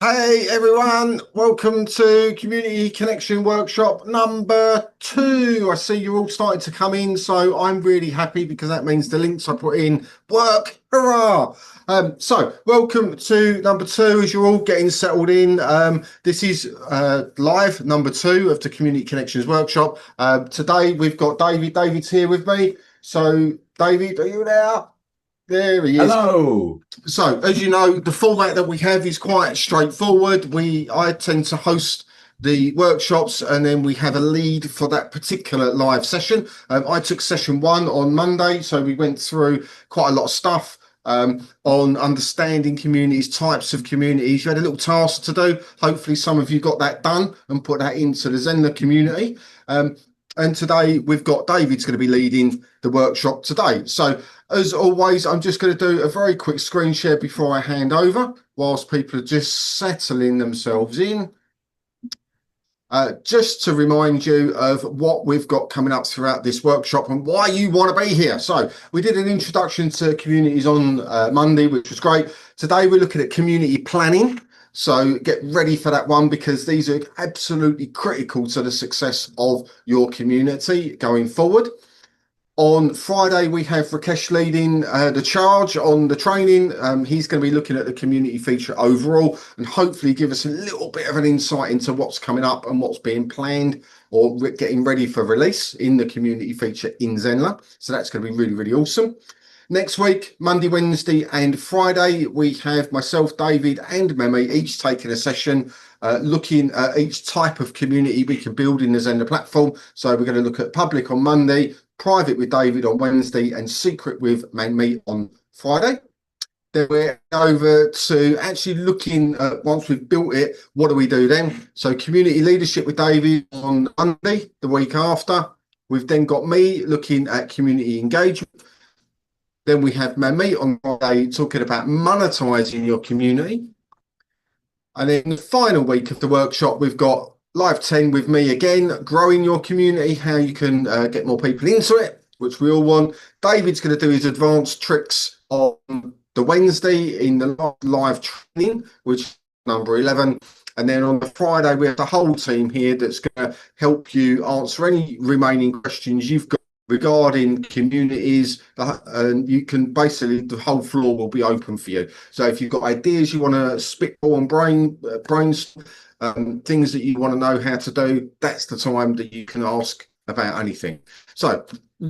Hey everyone, welcome to Community Connection Workshop number 2. I see you're all starting to come in, so I'm really happy because that means the links I put in work. Hurrah! So welcome to number 2 as you're all getting settled in. This is live number 2 of the Community Connections Workshop. Today we've got David. David's here with me. So David, are you there? There he is. Hello. So, as you know, the format that we have is quite straightforward. I tend to host the workshops and then we have a lead for that particular live session. I took session 1 on Monday, so we went through quite a lot of stuff on understanding communities, types of communities. You had a little task to do. Hopefully, some of you got that done and put that into the Zenler community. And today we've got David's going to be leading the workshop today. So as always, I'm just going to do a very quick screen share before I hand over, whilst people are just settling themselves in. Just to remind you of what we've got coming up throughout this workshop and why you want to be here. So we did an introduction to communities on Monday, which was great. Today we're looking at community planning. So get ready for that one because these are absolutely critical to the success of your community going forward. On Friday, we have Rakesh leading the charge on the training. He's going to be looking at the community feature overall and hopefully give us a little bit of an insight into what's coming up and what's being planned or getting ready for release in the community feature in Zenler. So that's going to be really, really awesome. Next week, Monday, Wednesday and Friday, we have myself, David and Memi each taking a session looking at each type of community we can build in the Zenler platform. So we're going to look at public on Monday, private with David on Wednesday and secret with me on Friday. Then we're over to actually looking at, once we've built it, what do we do then? So community leadership with David on Monday, the week after. We've then got me looking at community engagement. Then we have Memi on Friday talking about monetizing your community. And then the final week of the workshop, we've got Live 10 with me again, growing your community, how you can get more people into it, which we all want. David's going to do his advanced tricks on the Wednesday in the live training, which is number 11. And then on the Friday, we have the whole team here that's going to help you answer any remaining questions you've got regarding communities, and you can basically, the whole floor will be open for you. So if you've got ideas you want to spitball and brainstorm, things that you want to know how to do, that's the time that you can ask about anything. So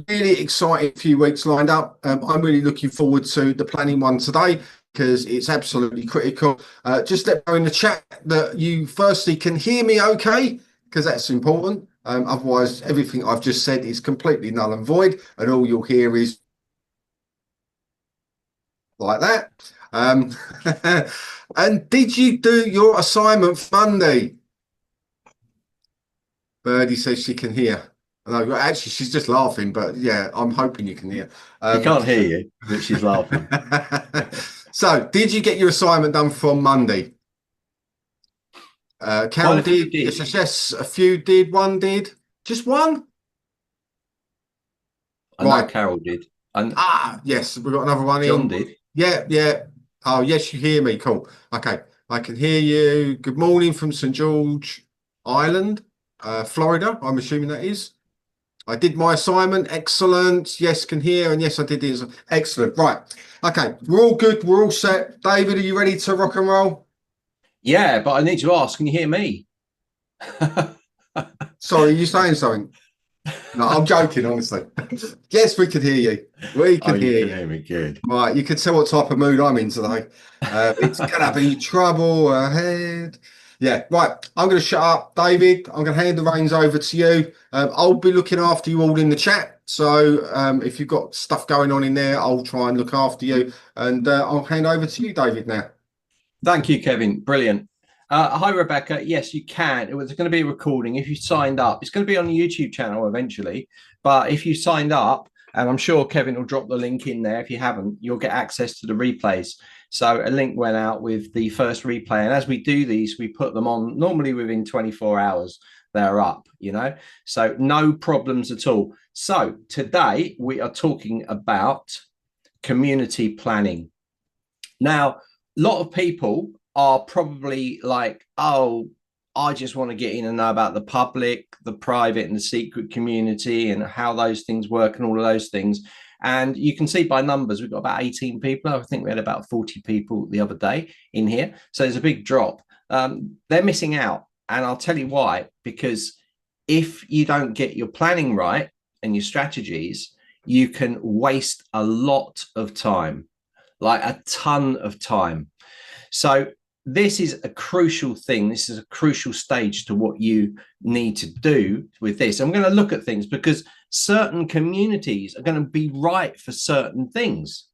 really exciting few weeks lined up. I'm really looking forward to the planning one today because it's absolutely critical. Just let me know in the chat that you firstly can hear me okay, because that's important. Otherwise, everything I've just said is completely null and void, and all you'll hear is like that. And did you do your assignment for Monday? Birdie says she can hear. No, actually, she's just laughing, but yeah, I'm hoping you can hear. She can't hear you, but she's laughing. So, did you get your assignment done from Monday? Carol did. Yes. A few did. One did. Just one? I know Carol did. And yes, we've got another one in. John did. Yeah. Oh, yes, you hear me. Cool. Okay, I can hear you. Good morning from St. George Island, Florida. I'm assuming that is. I did my assignment. Excellent. Yes, can hear. And yes, I did this. Excellent. Right. Okay, we're all good. We're all set. David, are you ready to rock and roll? Yeah, but I need to ask, can you hear me? Sorry, are you saying something? No, I'm joking, honestly. Yes, we can hear you. We can hear you. Hear me good. Right, you can tell what type of mood I'm in today. It's gonna be trouble ahead. Yeah, right. I'm going to shut up, David. I'm going to hand the reins over to you. I'll be looking after you all in the chat. So if you've got stuff going on in there, I'll try and look after you. And I'll hand over to you, David, now. Thank you, Kevin. Brilliant. Hi, Rebecca. Yes, you can. It was going to be a recording. If you signed up, it's going to be on the YouTube channel eventually. But if you signed up, and I'm sure Kevin will drop the link in there. If you haven't, you'll get access to the replays. So a link went out with the first replay. And as we do these, we put them on normally within 24 hours. They're up, so no problems at all. So today we are talking about community planning. Now, a lot of people are probably like, oh, I just want to get in and know about the public, the private, and the secret community and how those things work and all of those things. And you can see by numbers, we've got about 18 people. I think we had about 40 people the other day in here. So there's a big drop. They're missing out. And I'll tell you why, because if you don't get your planning right and your strategies, you can waste a lot of time, like a ton of time. So this is a crucial thing. This is a crucial stage to what you need to do with this. I'm going to look at things because certain communities are going to be right for certain things.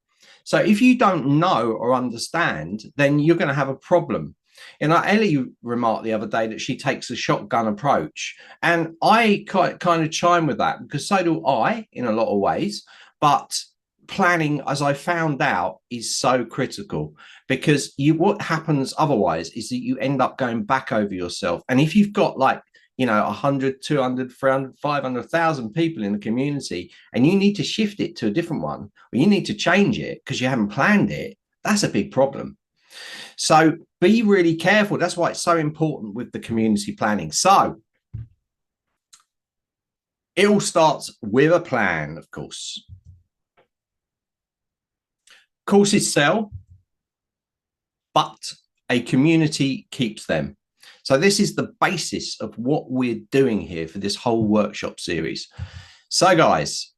So if you don't know or understand, then you're going to have a problem. And Ellie remarked the other day that she takes a shotgun approach. And I kind of chime with that because so do I in a lot of ways. But planning, as I found out, is so critical because what happens otherwise is that you end up going back over yourself. And if you've got like, 100, 200, 300, 500,000 people in the community and you need to shift it to a different one, or you need to change it because you haven't planned it, that's a big problem. So be really careful. That's why it's so important with the community planning. So it all starts with a plan, of course. Courses sell, but a community keeps them. So this is the basis of what we're doing here for this whole workshop series. So guys,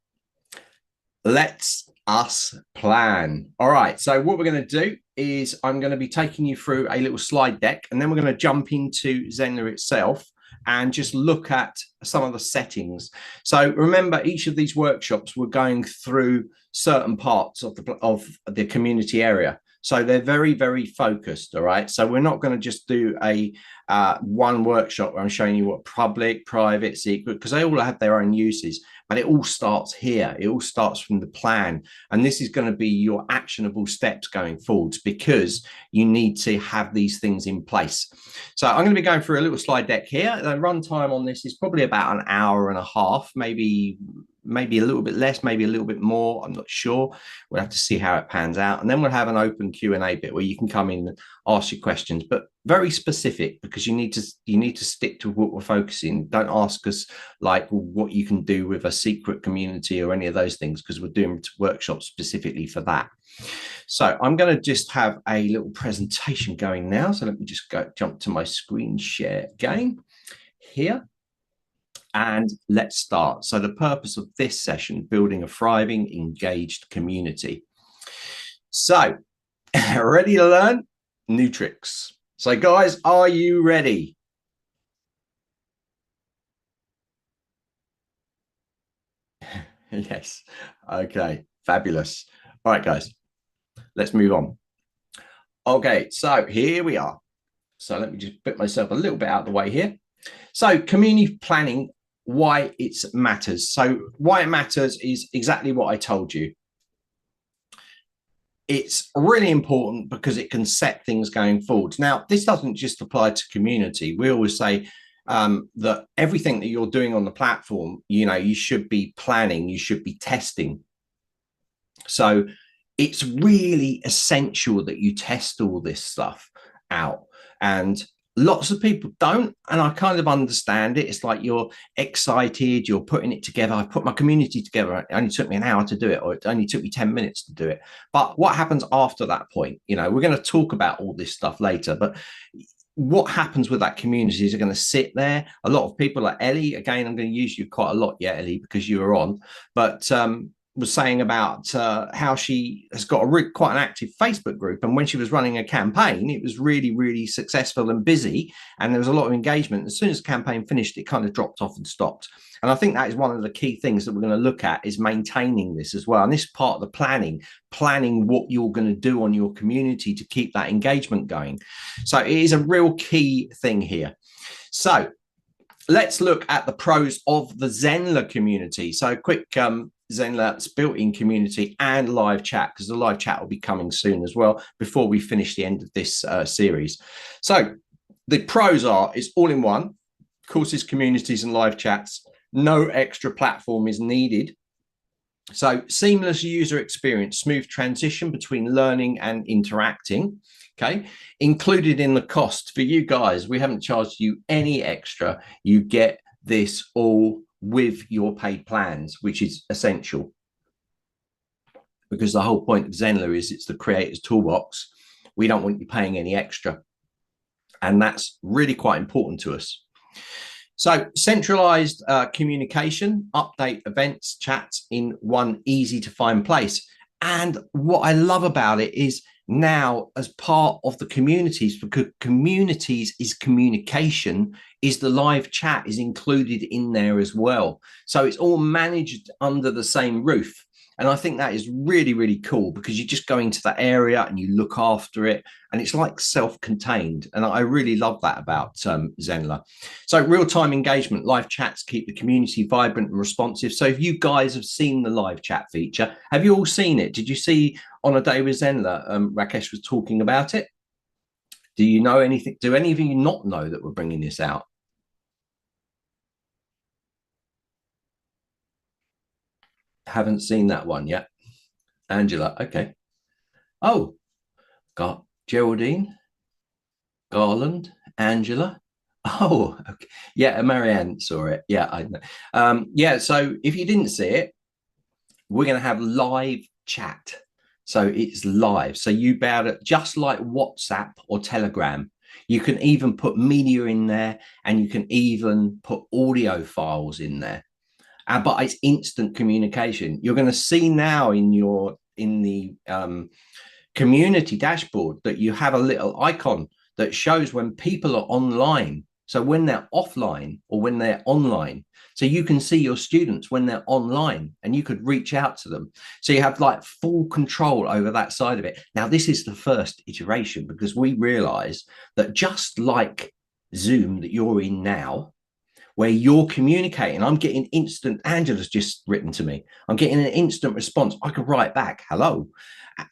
let's us plan. All right, so what we're going to do is I'm going to be taking you through a little slide deck, and then we're going to jump into Zenler itself and just look at some of the settings. So remember, each of these workshops, we're going through certain parts of the community area. So they're very, very focused. All right. So we're not going to just do a one workshop where I'm showing you what public, private, secret, because they all have their own uses. But it all starts here. It all starts from the plan. And this is going to be your actionable steps going forwards because you need to have these things in place. So I'm going to be going through a little slide deck here. The runtime on this is probably about an hour and a half, maybe a little bit less, maybe a little bit more. I'm not sure. We'll have to see how it pans out. And then we'll have an open Q&A bit where you can come in and ask your questions, but very specific because you need to stick to what we're focusing. Don't ask us like what you can do with a secret community or any of those things because we're doing workshops specifically for that. So I'm going to just have a little presentation going now. So let me just jump to my screen share again here. And let's start. So the purpose of this session, building a thriving, engaged community. So ready to learn new tricks. So guys, are you ready? Yes. Okay, fabulous. All right, guys, let's move on. Okay, so here we are. So let me just put myself a little bit out of the way here. So community planning, why it matters. So why it matters is exactly what I told you. It's really important because it can set things going forward. Now, this doesn't just apply to community. We always say that everything that you're doing on the platform, you should be planning, you should be testing. So it's really essential that you test all this stuff out. And lots of people don't, and I kind of understand it. It's like you're excited, you're putting it together. I put my community together. It only took me an hour to do it, or it only took me 10 minutes to do it. But what happens after that point? We're going to talk about all this stuff later, but what happens with that community is going to sit there. A lot of people like Ellie, again, I'm going to use you quite a lot, Ellie, because you were on, but was saying about how she has got quite an active Facebook group. And when she was running a campaign, it was really, really successful and busy. And there was a lot of engagement. As soon as the campaign finished, it kind of dropped off and stopped. And I think that is one of the key things that we're going to look at is maintaining this as well. And this is part of the planning what you're going to do on your community to keep that engagement going. So it is a real key thing here. So let's look at the pros of the Zenler community. So quick Zenler's built-in community and live chat, because the live chat will be coming soon as well before we finish the end of this series. So the pros are it's all in one, courses, communities and live chats. No extra platform is needed. So seamless user experience, smooth transition between learning and interacting. Okay. Included in the cost for you guys, we haven't charged you any extra. You get this all with your paid plans, which is essential. Because the whole point of Zenler is it's the creator's toolbox. We don't want you paying any extra. And that's really quite important to us. So centralized communication, update events, chats in one easy to find place. And what I love about it is now as part of the communities, because communities is communication, is the live chat is included in there as well. So it's all managed under the same roof. And I think that is really, really cool because you just go into that area and you look after it and it's like self-contained. And I really love that about Zenler. So real-time engagement, live chats keep the community vibrant and responsive. So if you guys have seen the live chat feature, have you all seen it? Did you see on a day with Zenler, Rakesh was talking about it? Do you know anything? Do any of you not know that we're bringing this out? Haven't seen that one yet. Angela, okay. Oh, got Geraldine, Garland, Angela. Oh, okay. Yeah, Marianne saw it. Yeah, I know. Yeah, so if you didn't see it, we're going to have live chat. So it's live. So you be able to, just like WhatsApp or Telegram, you can even put media in there and you can even put audio files in there. But it's instant communication. You're going to see now in the community dashboard that you have a little icon that shows when people are online. So when they're offline or when they're online. So you can see your students when they're online and you could reach out to them. So you have like full control over that side of it. Now, this is the first iteration because we realize that just like Zoom that you're in now, where you're communicating, I'm getting instant, Angela's just written to me, I'm getting an instant response. I could write back, hello.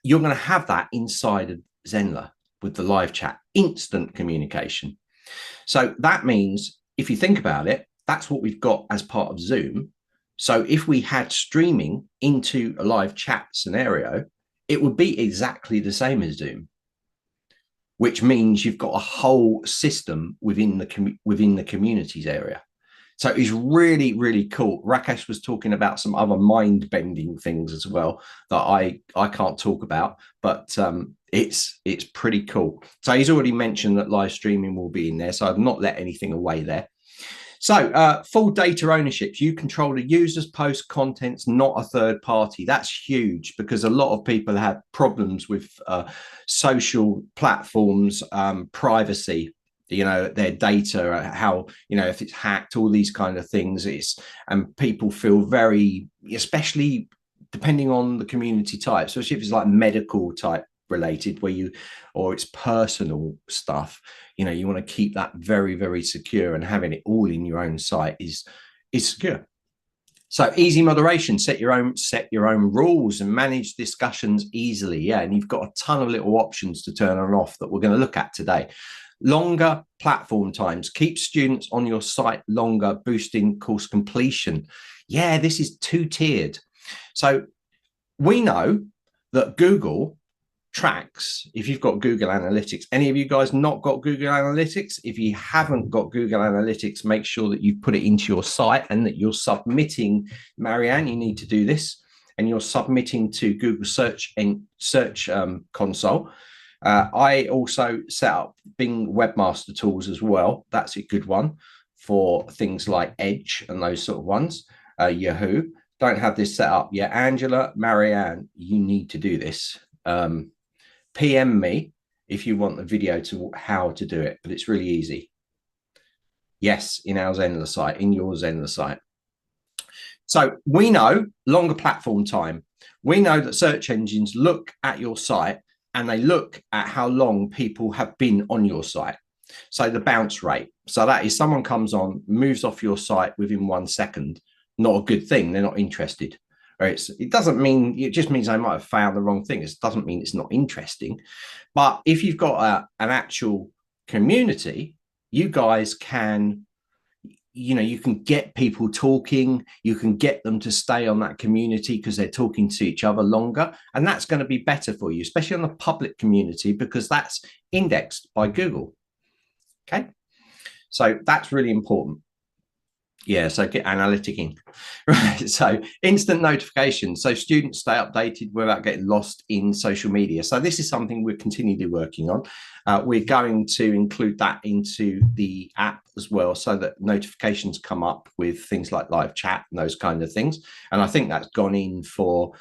You're going to have that inside of Zenler with the live chat, instant communication. So that means if you think about it, that's what we've got as part of Zoom. So if we had streaming into a live chat scenario, it would be exactly the same as Zoom, which means you've got a whole system within the communities area. So it's really, really cool. Rakesh was talking about some other mind-bending things as well that I can't talk about, but it's pretty cool. So he's already mentioned that live streaming will be in there, so I've not let anything away there. So full data ownership. You control the user's post contents, not a third party. That's huge because a lot of people have problems with social platforms, privacy, you know, their data, how, you know, if it's hacked, all these kind of things. And people feel very, especially depending on the community type, especially if it's like medical type related or it's personal stuff, you know, you want to keep that very, very secure, and having it all in your own site is secure. So easy moderation, set your own rules and manage discussions easily. Yeah, and you've got a ton of little options to turn on and off that we're going to look at today. Longer platform times, keep students on your site longer, boosting course completion. Yeah, this is two-tiered. So we know that Google tracks, if you've got Google Analytics. Any of you guys not got Google Analytics? If you haven't got Google Analytics, make sure that you put it into your site and that you're submitting, Marianne, you need to do this, and you're submitting to Google Search Console. I also set up Bing Webmaster Tools as well. That's a good one for things like Edge and those sort of ones. Yahoo. Don't have this set up yet. Angela, Marianne, you need to do this. PM me if you want the video to how to do it, but it's really easy. Yes, in our Zenler site, in your Zenler site. So we know longer platform time. We know that search engines look at your site and they look at how long people have been on your site. So the bounce rate. So that is someone comes on, moves off your site within 1 second. Not a good thing. They're not interested. It doesn't mean, it just means they might have found the wrong thing. It doesn't mean it's not interesting. But if you've got an actual community, you guys can you can get people talking, you can get them to stay on that community because they're talking to each other longer. And that's going to be better for you, especially on the public community, because that's indexed by Google. Okay. So that's really important. Yeah, so get analyticing. Right. So instant notifications. So students stay updated without getting lost in social media. So this is something we're continually working on. We're going to include that into the app as well, so that notifications come up with things like live chat and those kind of things. And I think that's gone in for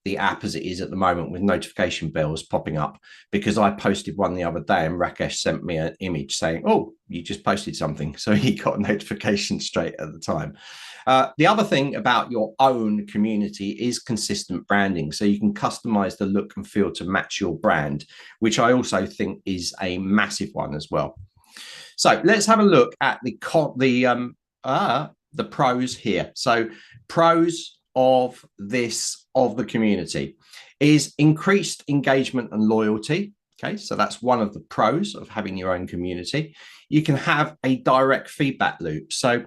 the app as it is at the moment, with notification bells popping up, because I posted one the other day and Rakesh sent me an image saying, oh, you just posted something. So he got a notification straight at the time. The other thing about your own community is consistent branding. So you can customize the look and feel to match your brand, which I also think is a massive one as well. So let's have a look at the pros here. So pros of the community is increased engagement and loyalty. Okay, so that's one of the pros of having your own community. You can have a direct feedback loop. So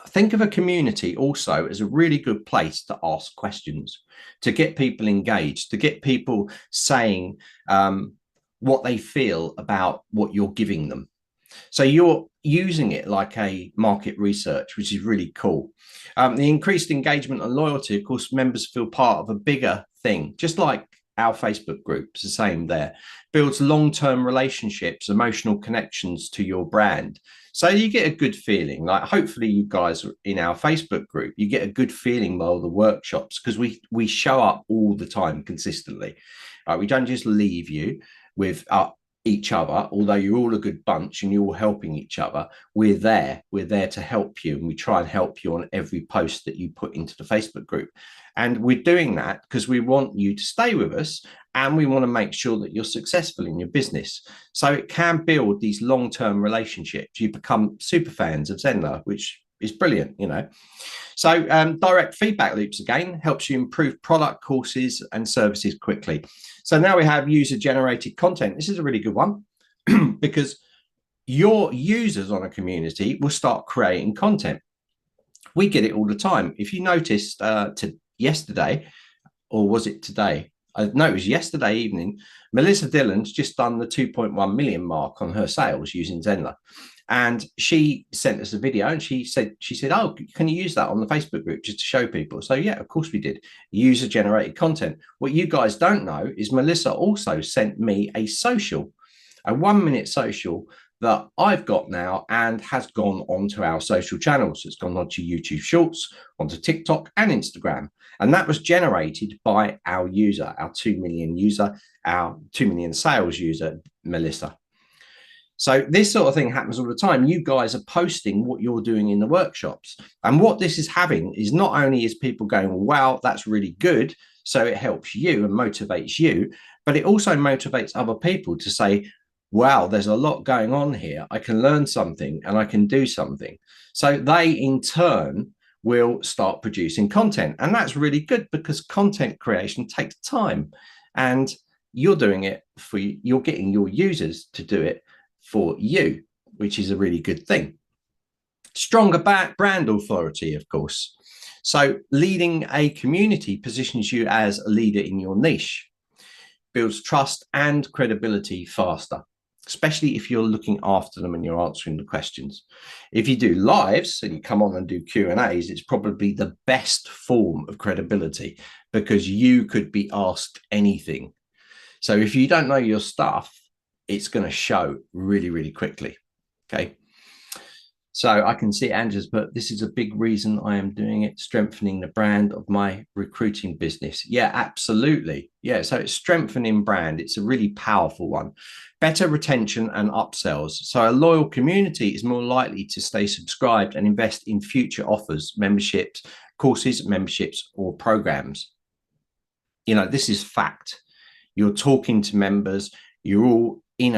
think of a community also as a really good place to ask questions, to get people engaged, to get people saying what they feel about what you're giving them. So you're using it like a market research, which is really cool. The increased engagement and loyalty, of course, members feel part of a bigger thing, just like our Facebook group. It's the same there. Builds long-term relationships, emotional connections to your brand. So you get a good feeling. Like, hopefully you guys in our Facebook group, you get a good feeling by all the workshops, because we show up all the time consistently. We don't just leave you with each other, although you're all a good bunch and you're all helping each other. We're there to help you, and we try and help you on every post that you put into the Facebook group. And we're doing that because we want you to stay with us, and we want to make sure that you're successful in your business. So it can build these long-term relationships. You become super fans of Zenler, which is brilliant, So direct feedback loops, again, helps you improve product, courses and services quickly. So now we have user-generated content. This is a really good one because your users on a community will start creating content. We get it all the time. If you noticed yesterday, or was it today? No, it was yesterday evening. Melissa Dillon's just done the 2.1 million mark on her sales using Zenler. And she sent us a video, and she said, oh, can you use that on the Facebook group just to show people? So yeah, of course we did. User generated content. What you guys don't know is Melissa also sent me a 1-minute social that I've got now and has gone onto our social channels. It's gone onto YouTube Shorts, onto TikTok and Instagram. And that was generated by our user, our 2 million user, our 2 million sales user, Melissa. So this sort of thing happens all the time. You guys are posting what you're doing in the workshops. And what this is having is not only is people going, wow, that's really good. So it helps you and motivates you, but it also motivates other people to say, wow, there's a lot going on here. I can learn something and I can do something. So they in turn will start producing content. And that's really good, because content creation takes time, and you're doing it you're getting your users to do it for you, which is a really good thing. Stronger brand authority, of course. So leading a community positions you as a leader in your niche, builds trust and credibility faster, especially if you're looking after them and you're answering the questions. If you do lives and you come on and do Q&As, it's probably the best form of credibility, because you could be asked anything. So if you don't know your stuff, it's going to show really, really quickly. Okay. So I can see Andrew's, but this is a big reason I am doing it, strengthening the brand of my recruiting business. Yeah, absolutely. Yeah. So it's strengthening brand. It's a really powerful one. Better retention and upsells. So a loyal community is more likely to stay subscribed and invest in future offers, memberships, courses, memberships, or programs. This is fact. You're talking to members. You're all in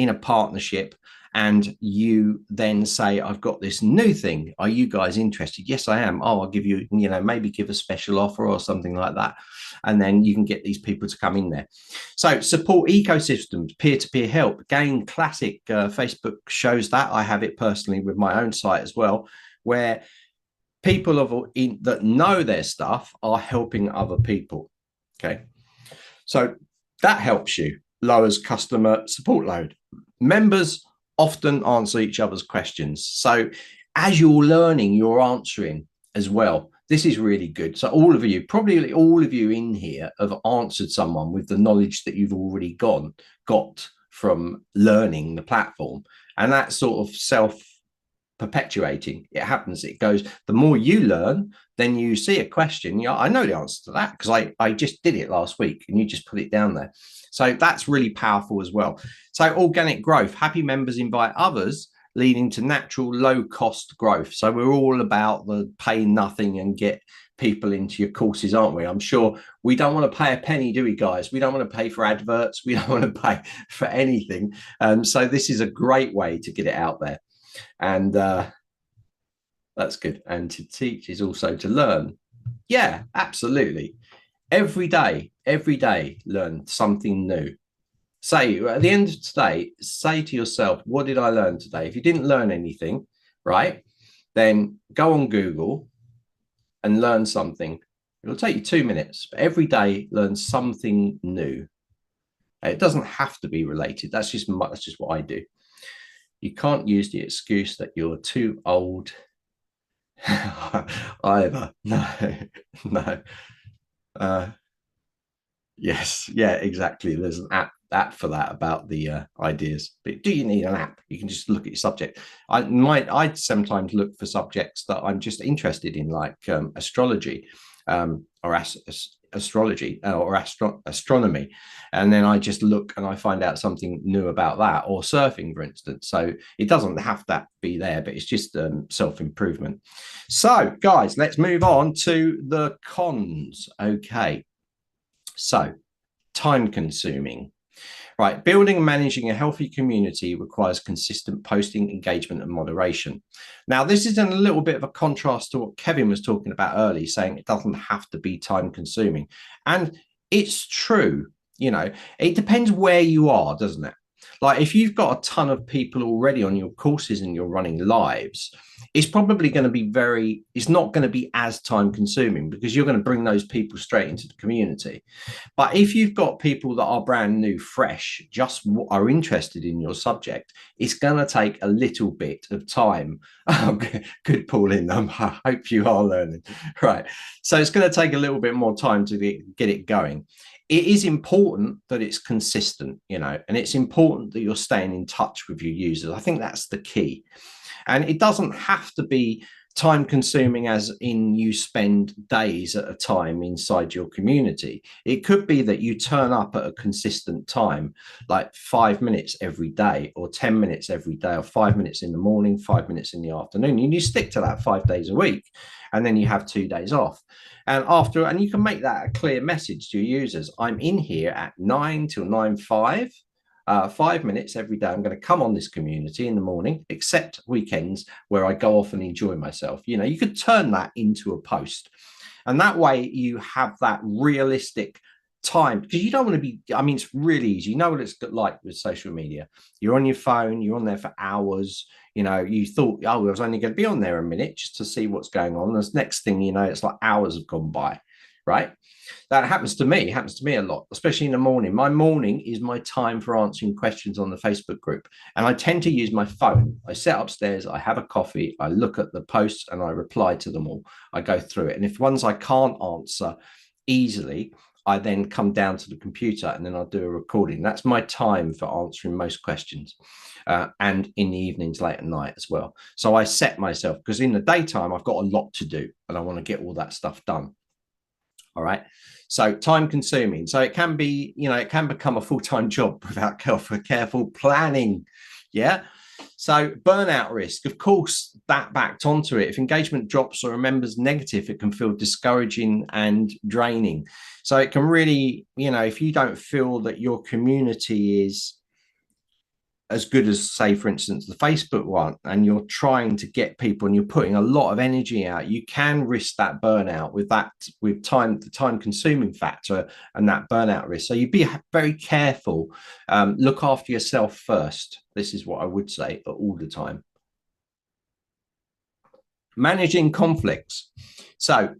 a partnership, and you then say, I've got this new thing. Are you guys interested? Yes, I am. Oh, I'll give you, maybe give a special offer or something like that. And then you can get these people to come in there. So support ecosystems, peer-to-peer help. Again, classic Facebook shows that. I have it personally with my own site as well, where people that know their stuff are helping other people. Okay. So that helps you, lowers customer support load. Members often answer each other's questions. So as you're learning, you're answering as well. This is really good. So all of you, probably all of you in here, have answered someone with the knowledge that you've already got from learning the platform. And that's sort of self-perpetuating. It happens. It goes, the more you learn, then you see a question. Yeah, I know the answer to that because I just did it last week and you just put it down there. So that's really powerful as well. So organic growth, happy members invite others, leading to natural low cost growth. So we're all about the pay nothing and get people into your courses, aren't we? I'm sure we don't want to pay a penny, do we, guys? We don't want to pay for adverts. We don't want to pay for anything. So this is a great way to get it out there. And that's good. And to teach is also to learn. Yeah, absolutely. Every day, learn something new. Say at the end of today, say to yourself, what did I learn today? If you didn't learn anything, right, then go on Google and learn something. It'll take you 2 minutes, but every day learn something new. It doesn't have to be related. That's just what I do. You can't use the excuse that you're too old either. No. Yes, yeah, exactly. There's an app for that about the ideas. But do you need an app? You can just look at your subject. I'd sometimes look for subjects that I'm just interested in, like astrology, or astrology or astronomy, and then I just look and I find out something new about that, or surfing, for instance. So it doesn't have to be there, but it's just self-improvement. So guys, let's move on to the cons. Okay, so time consuming. Right, building and managing a healthy community requires consistent posting, engagement, and moderation. Now, this is in a little bit of a contrast to what Kevin was talking about earlier, saying it doesn't have to be time consuming. And it's true, it depends where you are, doesn't it? Like if you've got a ton of people already on your courses and you're running lives, it's probably going to be it's not going to be as time consuming because you're going to bring those people straight into the community. But if you've got people that are brand new, fresh, just are interested in your subject, it's going to take a little bit of time. Oh, good, Pauline. I hope you are learning. Right. So it's going to take a little bit more time to get it going. It is important that it's consistent, and it's important that you're staying in touch with your users. I think that's the key. And it doesn't have to be time consuming as in you spend days at a time inside your community. It could be that you turn up at a consistent time, like 5 minutes every day or 10 minutes every day, or 5 minutes in the morning, 5 minutes in the afternoon, and you stick to that 5 days a week, and then you have 2 days off. And you can make that a clear message to your users. I'm in here at 9 till 9:05. 5 minutes every day. I'm going to come on this community in the morning, except weekends where I go off and enjoy myself. You could turn that into a post, and that way you have that realistic time, because you don't want to be, it's really easy. You know what it's like with social media. You're on your phone, you're on there for hours. You thought, I was only going to be on there a minute just to see what's going on. The next thing you know, it's like hours have gone by, right? That happens to me a lot, especially in the morning. My morning is my time for answering questions on the Facebook group. And I tend to use my phone. I sit upstairs, I have a coffee, I look at the posts and I reply to them all. I go through it. And if ones I can't answer easily, I then come down to the computer and then I'll do a recording. That's my time for answering most questions. And in the evenings, late at night as well. So I set myself, because in the daytime, I've got a lot to do and I want to get all that stuff done. All right. So time consuming. So it can be, it can become a full-time job without careful planning. Yeah. So burnout risk, of course, that backed onto it. If engagement drops or a member's negative, it can feel discouraging and draining. So it can really, if you don't feel that your community is as good as, say, for instance, the Facebook one, and you're trying to get people and you're putting a lot of energy out, you can risk that burnout with the time consuming factor and that burnout risk. So you be very careful. Look after yourself first. This is what I would say all the time. Managing conflicts. So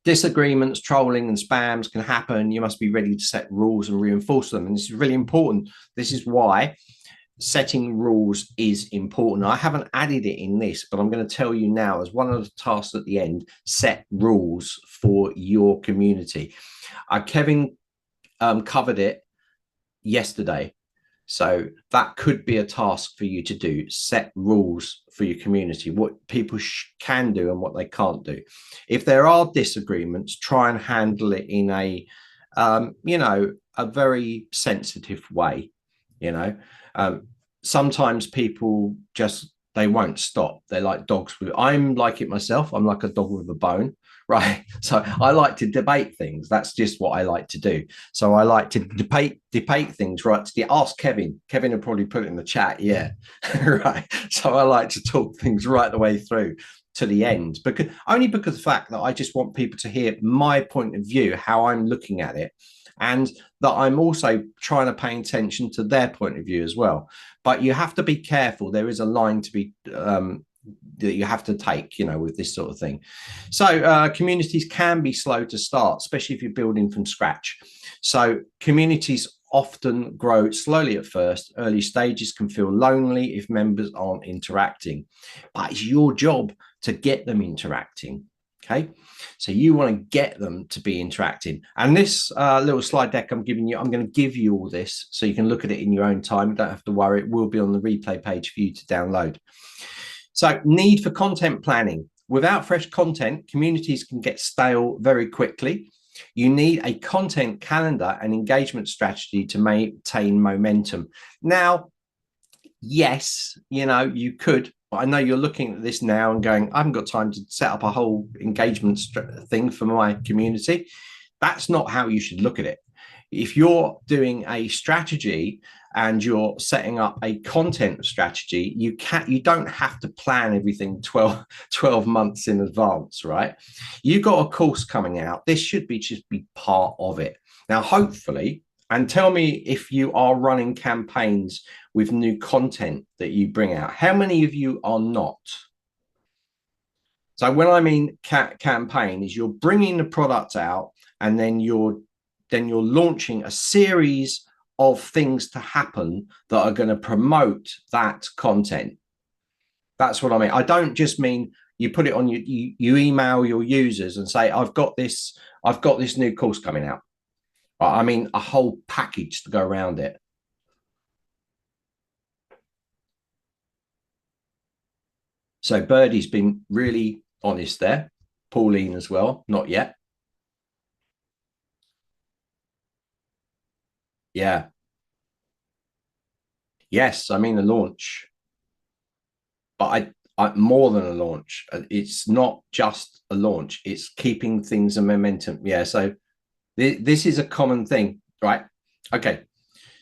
disagreements, trolling, and spams can happen. You must be ready to set rules and reinforce them. And this is really important. This is why setting rules is important. I haven't added it in this, but I'm going to tell you now as one of the tasks at the end: set rules for your community. Kevin covered it yesterday. So that could be a task for you to do. Set rules for your community, what people can do and what they can't do. If there are disagreements, try and handle it in a, a very sensitive way. Sometimes people they won't stop. They're like dogs. I'm like it myself. I'm like a dog with a bone. Right. So I like to debate things. That's just what I like to do. So I like to debate things, right? Ask Kevin. Kevin will probably put it in the chat. Yeah. Right. So I like to talk things right the way through to the end, because of the fact that I just want people to hear my point of view, how I'm looking at it, and that I'm also trying to pay attention to their point of view as well. But you have to be careful. There is a line to be that you have to take, with this sort of thing. So communities can be slow to start, especially if you're building from scratch. So communities often grow slowly at first. Early stages can feel lonely if members aren't interacting, but it's your job to get them interacting. Okay, so you want to get them to be interacting. And this little slide deck I'm giving you, I'm going to give you all this so you can look at it in your own time. You don't have to worry. It will be on the replay page for you to download. So need for content planning. Without fresh content, communities can get stale very quickly. You need a content calendar and engagement strategy to maintain momentum. Now, yes, you could, but I know you're looking at this now and going, I haven't got time to set up a whole engagement thing for my community. That's not how you should look at it. If you're doing a strategy and you're setting up a content strategy, you don't have to plan everything 12 months in advance, right? You've got a course coming out. This should just be part of it. Now, hopefully, and tell me if you are running campaigns with new content that you bring out. How many of you are not? So when I mean campaign is you're bringing the product out and then you're launching a series of things to happen that are going to promote that content. That's what I mean. I don't just mean you put it on you email your users and say, I've got this new course coming out. I mean a whole package to go around it. So Birdie's been really honest there. Pauline as well, not yet. Yeah. Yes, I mean a launch. But I more than a launch. It's not just a launch. It's keeping things in momentum. Yeah. So this is a common thing, right? Okay.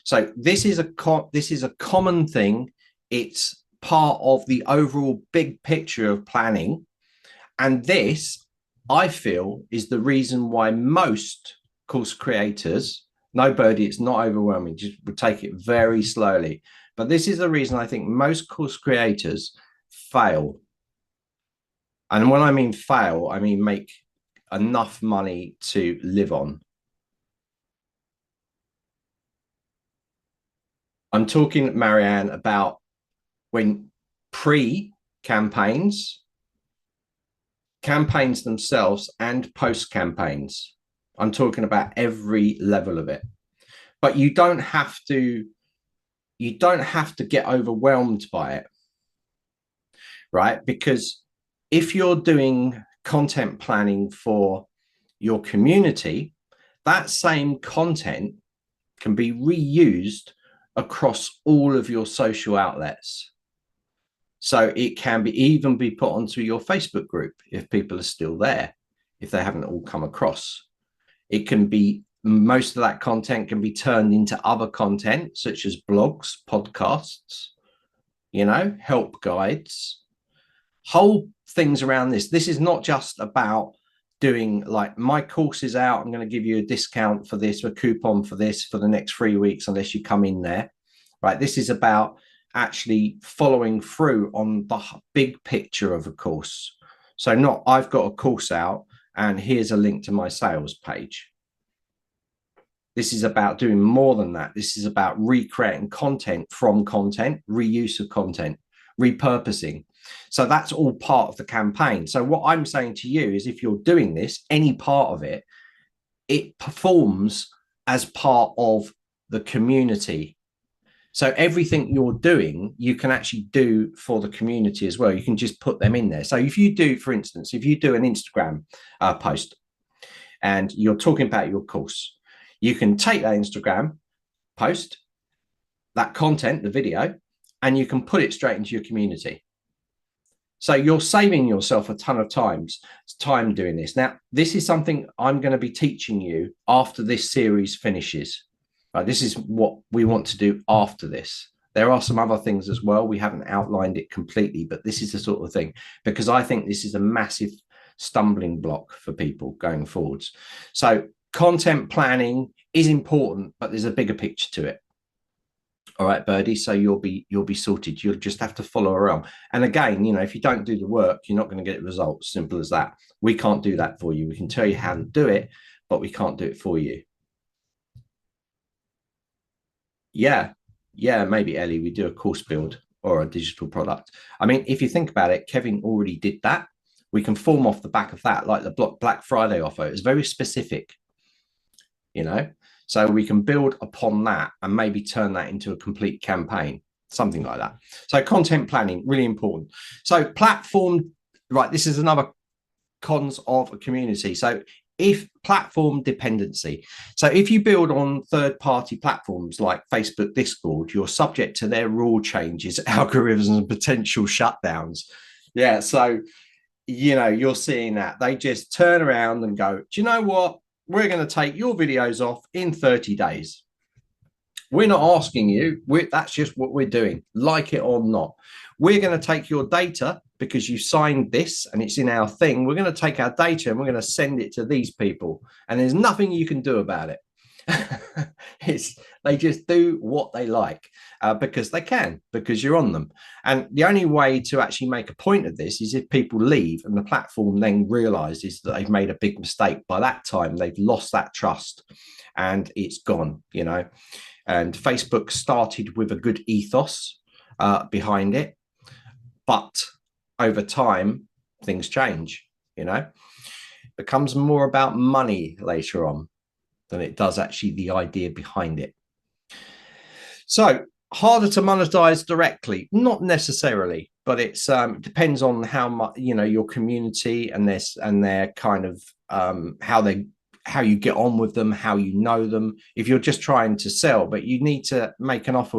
So this is a common thing. It's part of the overall big picture of planning. And this, I feel, is the reason why most course creators, no Birdie, it's not overwhelming, just we'll take it very slowly. But this is the reason I think most course creators fail. And when I mean fail, I mean make enough money to live on. I'm talking, Marianne, about when pre-campaigns, campaigns themselves, and post-campaigns. I'm talking about every level of it. But you don't have to get overwhelmed by it, right? Because if you're doing content planning for your community, that same content can be reused across all of your social outlets. So it can even be put onto your Facebook group if people are still there, if they haven't all come across. It can be most of that content can be turned into other content, such as blogs, podcasts, help guides, whole things around this. This is not just about doing like my course is out, I'm going to give you a discount for this, a coupon for this for the next 3 weeks, unless you come in there, right? This is about actually following through on the big picture of a course. So not I've got a course out and here's a link to my sales page. This is about doing more than that. This is about recreating content from content, reuse of content, repurposing. So that's all part of the campaign. So what I'm saying to you is, if you're doing this, any part of it, it performs as part of the community. So everything you're doing, you can actually do for the community as well. You can just put them in there. So if you do, for instance, if you do an Instagram post and you're talking about your course, you can take that Instagram post, that content, the video, and you can put it straight into your community. So you're saving yourself a ton of time doing this. Now, this is something I'm going to be teaching you after this series finishes. Right, this is what we want to do after this. There are some other things as well. We haven't outlined it completely, but this is the sort of thing, because I think this is a massive stumbling block for people going forwards. So content planning is important, but there's a bigger picture to it. All right, Birdie. So you'll be sorted. You'll just have to follow around. And again, if you don't do the work, you're not going to get results. Simple as that. We can't do that for you. We can tell you how to do it, but we can't do it for you. Yeah, maybe Ellie, we do a course build or a digital product. I mean, if you think about it, Kevin already did that. We can form off the back of that, like the Black Friday offer. It's very specific, so we can build upon that and maybe turn that into a complete campaign, something like that. So content planning, really important. So platform, right, this is another cons of a community. So if platform dependency, so if you build on third-party platforms like Facebook, Discord, you're subject to their rule changes, algorithms, and potential shutdowns. Yeah, so you're seeing that they just turn around and go, do you know what, we're going to take your videos off in 30 days. We're not asking you, that's just what we're doing, like it or not. We're going to take your data because you signed this and it's in our thing. We're going to take our data and we're going to send it to these people, and there's nothing you can do about it. They just do what they like because they can, because you're on them. And the only way to actually make a point of this is if people leave and the platform then realizes that they've made a big mistake. By that time, they've lost that trust and it's gone, And Facebook started with a good ethos behind it, but over time, things change, It becomes more about money later on than it does actually the idea behind it. So harder to monetize directly, not necessarily, but it depends on how much, your community and their kind of how you get on with them, how you know them. If you're just trying to sell, but you need to make an offer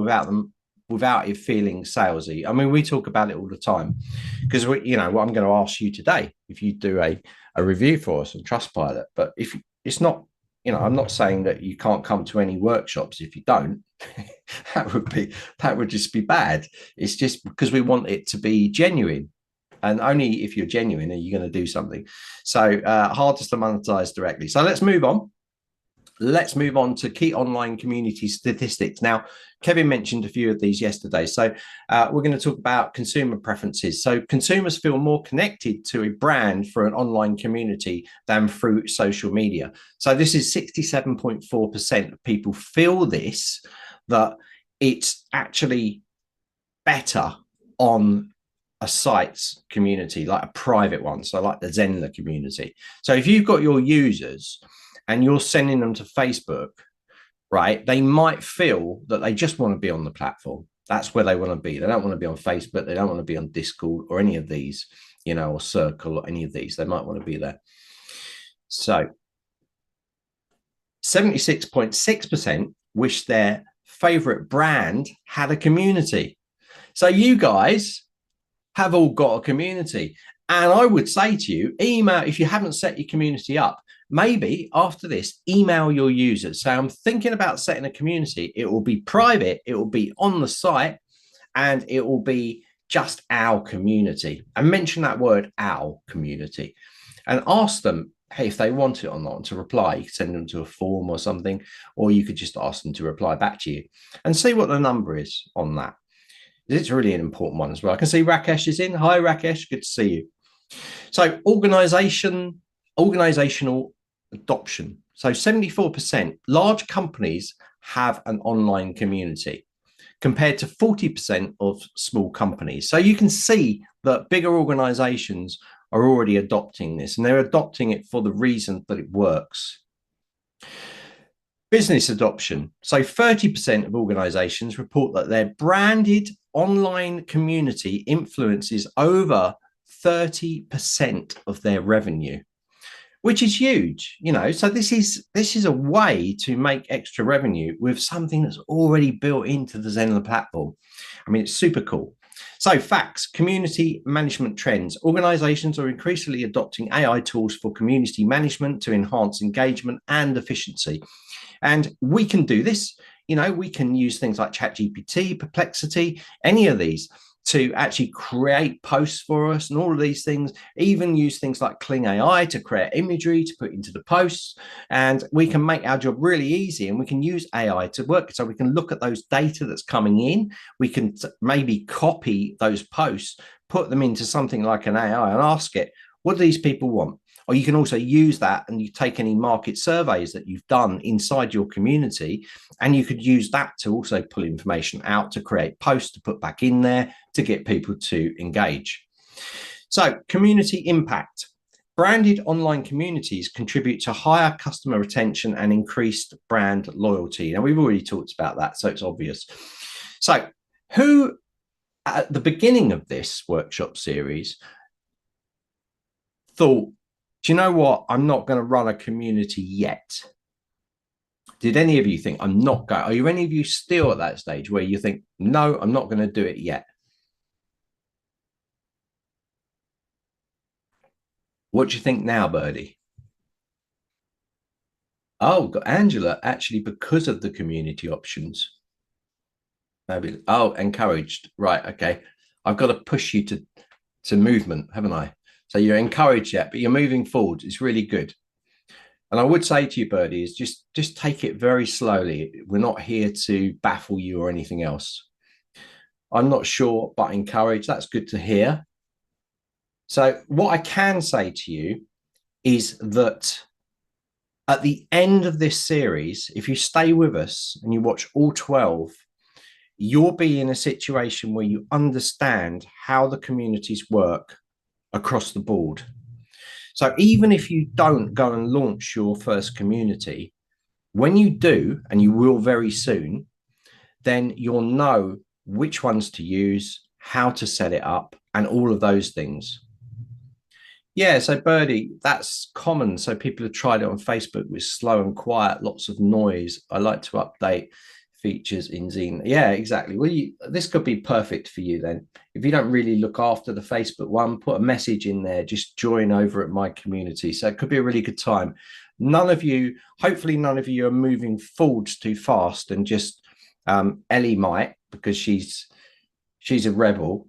without it feeling salesy. I mean, we talk about it all the time because what I'm going to ask you today, if you do a review for us on Trustpilot, but if it's not, I'm not saying that you can't come to any workshops if you don't. that would just be bad. It's just because we want it to be genuine. And only if you're genuine are you going to do something. So hardest to monetize directly. So let's move on. Let's move on to key online community statistics. Now, Kevin mentioned a few of these yesterday. So we're going to talk about consumer preferences. So consumers feel more connected to a brand through an online community than through social media. So this is 67.4% of people feel this, that it's actually better on a site's community, like a private one. So like the Zenler community. So if you've got your users and you're sending them to Facebook, right, they might feel that they just want to be on the platform. That's where they want to be. They don't want to be on Facebook. They don't want to be on Discord or any of these, or Circle or any of these. They might want to be there. So 76.6% wish their favorite brand had a community. So you guys have all got a community. And I would say to you, email, if you haven't set your community up, maybe after this, email your users. Say, I'm thinking about setting a community. It will be private, it will be on the site, and it will be just our community. And mention that word, our community, and ask them, hey, if they want it or not, to reply. You could send them to a form or something, or you could just ask them to reply back to you and see what the number is on that. It's really an important one as well. I can see Rakesh is in. Hi, Rakesh. Good to see you. So organizational adoption. So 74%, large companies have an online community compared to 40% of small companies. So you can see that bigger organizations are already adopting this, and they're adopting it for the reason that it works. Business adoption. So 30% of organizations report that their branded online community influences over 30% of their revenue, which is huge. So this is a way to make extra revenue with something that's already built into the Zenler platform. I mean, it's super cool. So facts, community management trends. Organizations are increasingly adopting AI tools for community management to enhance engagement and efficiency. And we can do this. We can use things like ChatGPT, Perplexity, any of these to actually create posts for us and all of these things, even use things like Kling AI to create imagery to put into the posts. And we can make our job really easy, and we can use AI to work. So we can look at those data that's coming in. We can maybe copy those posts, put them into something like an AI and ask it, what do these people want? Or you can also use that and you take any market surveys that you've done inside your community, and you could use that to also pull information out to create posts to put back in there to get people to engage. So community impact. Branded online communities contribute to higher customer retention and increased brand loyalty. Now, we've already talked about that, so it's obvious. So who at the beginning of this workshop series thought, do you know what? I'm not going to run a community yet. Did any of you think I'm not going? Are you any of you still at that stage where you think, no, I'm not going to do it yet? What do you think now, Birdie? Oh, Angela, actually, because of the community options. Maybe. Oh, encouraged. Right. Okay. I've got to push you to movement, haven't I? So you're encouraged yet, but you're moving forward. It's really good. And I would say to you, Birdie, is just take it very slowly. We're not here to baffle you or anything else. I'm not sure, but encouraged. That's good to hear. So what I can say to you is that at the end of this series, if you stay with us and you watch all 12, you'll be in a situation where you understand how the communities work across the board. So even if you don't go and launch your first community, when you do, and you will very soon, then you'll know which ones to use, how to set it up, and all of those things. Yeah, so Birdie, that's common. So people have tried it on Facebook with slow and quiet, lots of noise. I like to update features in Zenler. Yeah, exactly. Well, this could be perfect for you then. If you don't really look after the Facebook one, put a message in there, just join over at my community. So it could be a really good time. Hopefully none of you are moving forwards too fast, and just Ellie might, because she's a rebel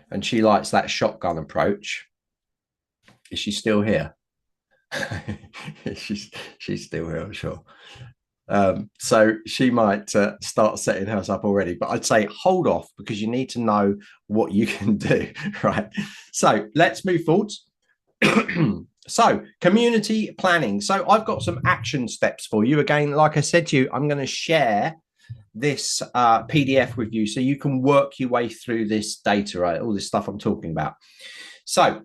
and she likes that shotgun approach. Is she still here? she's still here, I'm sure. So she might start setting hers up already, but I'd say hold off, because you need to know what you can do, right? So let's move forwards. So community planning. So I've got some action steps for you. Again, like I said to you, I'm going to share this PDF with you so you can work your way through this data, right? All this stuff I'm talking about. So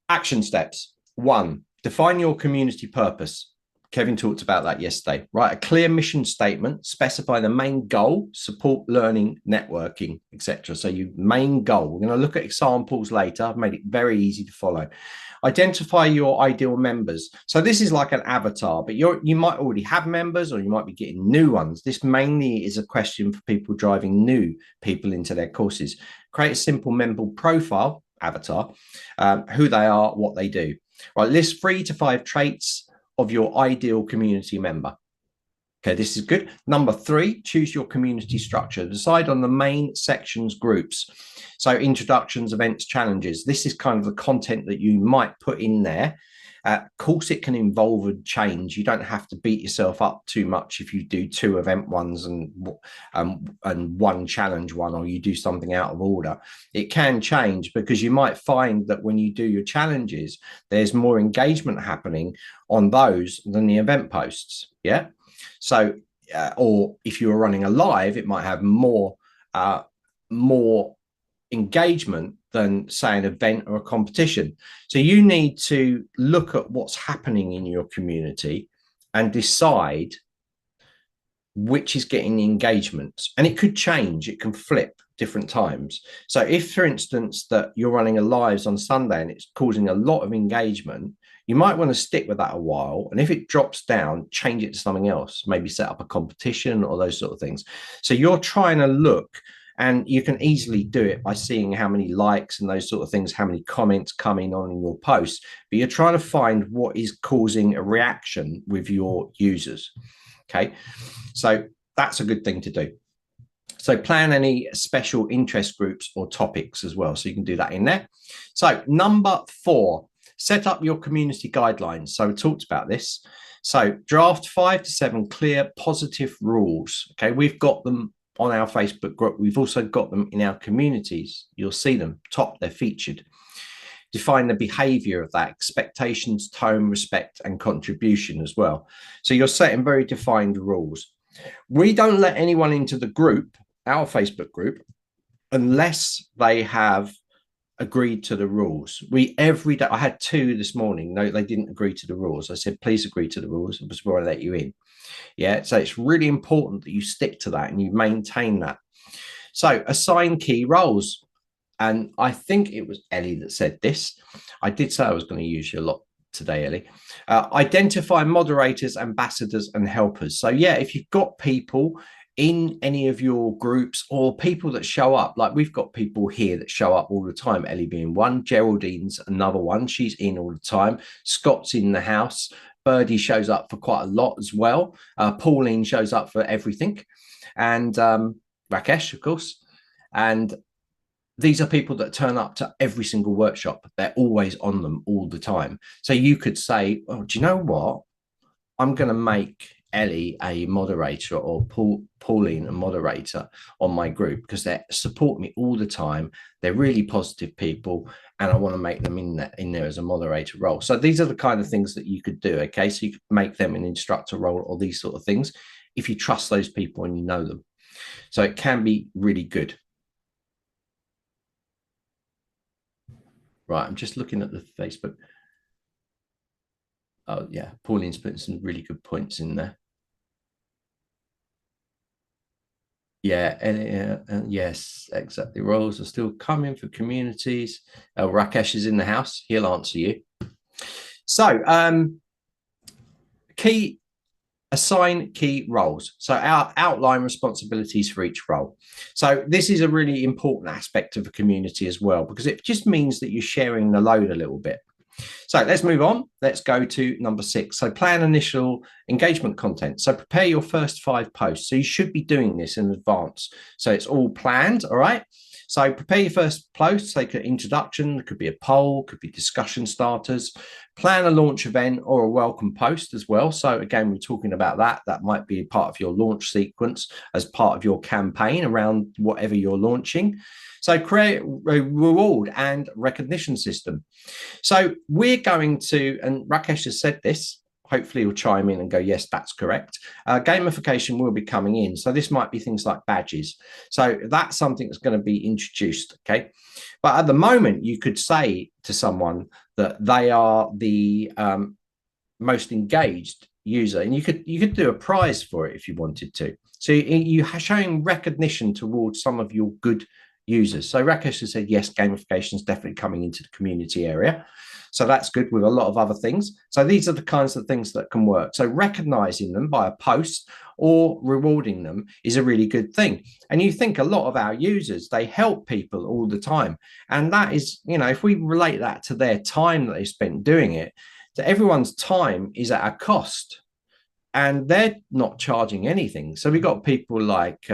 action steps. 1, define your community purpose. Kevin talked about that yesterday. Write a clear mission statement, specify the main goal, support learning, networking, etc. So your main goal. We're going to look at examples later. I've made it very easy to follow. Identify your ideal members. So this is like an avatar, but you might already have members, or you might be getting new ones. This mainly is a question for people driving new people into their courses. Create a simple member profile, avatar, who they are, what they do. Right, list 3 to 5 traits of your ideal community member. Okay, this is good. Number 3, choose your community structure. Decide on the main sections, groups. So introductions, events, challenges. This is kind of the content that you might put in there. Of course, it can involve a change. You don't have to beat yourself up too much if you do 2 event ones and 1 challenge one, or you do something out of order. It can change because you might find that when you do your challenges, there's more engagement happening on those than the event posts. Yeah. So, or if you were running a live, it might have more engagement than, say, an event or a competition. So you need to look at what's happening in your community and decide which is getting the engagement. And it could change, it can flip different times. So if, for instance, that you're running a lives on Sunday and it's causing a lot of engagement, you might want to stick with that a while. And if it drops down, change it to something else, maybe set up a competition or those sort of things. So you're trying to look, and you can easily do it by seeing how many likes and those sort of things, how many comments coming on in your posts. But you're trying to find what is causing a reaction with your users. Okay, so that's a good thing to do. So plan any special interest groups or topics as well. So you can do that in there. So number 4, set up your community guidelines. So we talked about this. So draft 5 to 7 clear, positive rules. Okay, we've got them on our Facebook group. We've also got them in our communities. You'll see them top, they're featured. Define the behavior of that, expectations, tone, respect, and contribution as well. So you're setting very defined rules. We don't let anyone into the group, our Facebook group, unless they have agreed to the rules. Every day, I had 2 this morning. No, they didn't agree to the rules. I said, please agree to the rules before I let you in. Yeah, so it's really important that you stick to that and you maintain that. So assign key roles. And I think it was Ellie that said this. I did say I was going to use you a lot today, Ellie. Identify moderators, ambassadors, and helpers. So yeah, if you've got people in any of your groups or people that show up, like we've got people here that show up all the time, Ellie being one, Geraldine's another one. She's in all the time. Scott's in the house. Birdie shows up for quite a lot as well. Pauline shows up for everything. And Rakesh, of course. And these are people that turn up to every single workshop. They're always on them all the time. So you could say, oh, do you know what? I'm going to make Ellie a moderator or Pauline a moderator on my group because they support me all the time. They're really positive people and I want to make them in there as a moderator role. So these are the kind of things that you could do. Okay, so you could make them an instructor role or these sort of things if you trust those people and you know them. So it can be really good. Right, I'm just looking at the Facebook. Oh, yeah, Pauline's putting some really good points in there. Yeah, yes, exactly. Roles are still coming for communities. Rakesh is in the house. He'll answer you. So, assign key roles. So our outline responsibilities for each role. So this is a really important aspect of a community as well, because it just means that you're sharing the load a little bit. So let's move on. Let's go to number 6. So plan initial engagement content. So prepare your first 5 posts. So you should be doing this in advance. So it's all planned. All right. So prepare your first post, like an introduction, it could be a poll, could be discussion starters, plan a launch event or a welcome post as well. So again, we're talking about that. That might be part of your launch sequence as part of your campaign around whatever you're launching. So create a reward and recognition system. So we're going to, and Rakesh has said this, hopefully he'll chime in and go, yes, that's correct. Gamification will be coming in. So this might be things like badges. So that's something that's going to be introduced. Okay. But at the moment, you could say to someone that they are the most engaged user, and you could do a prize for it if you wanted to. So you're showing recognition towards some of your good users. So Rakesh has said, yes, gamification is definitely coming into the community area. So that's good with a lot of other things. So these are the kinds of things that can work. So recognizing them by a post or rewarding them is a really good thing. And you think a lot of our users, they help people all the time. And that is, you know, if we relate that to their time that they spent doing it, that everyone's time is at a cost and they're not charging anything. So we got people like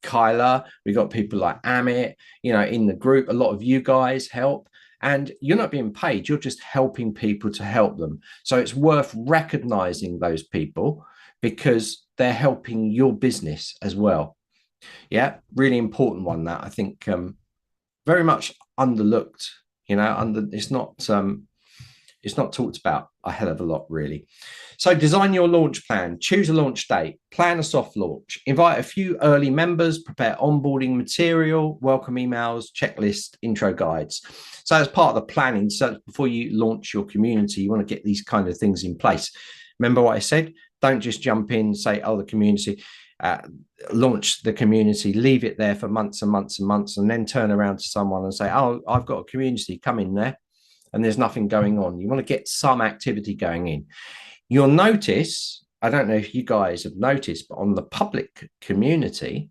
Kyla, we got people like Amit, you know, in the group. A lot of you guys help, and you're not being paid. You're just helping people to help them. So it's worth recognizing those people because they're helping your business as well. Yeah, really important one that I think very much underlooked. You know, it's not talked about a hell of a lot, really. So design your launch plan, choose a launch date, plan a soft launch, invite a few early members, prepare onboarding material, welcome emails, checklist, intro guides. So as part of the planning, so before you launch your community, you want to get these kind of things in place. Remember what I said? Don't just jump in, say, oh, the community, launch the community, leave it there for months and months and months, and then turn around to someone and say, oh, I've got a community, come in there. And there's nothing going on. You want to get some activity going in. You'll notice, I don't know if you guys have noticed, but on the public community,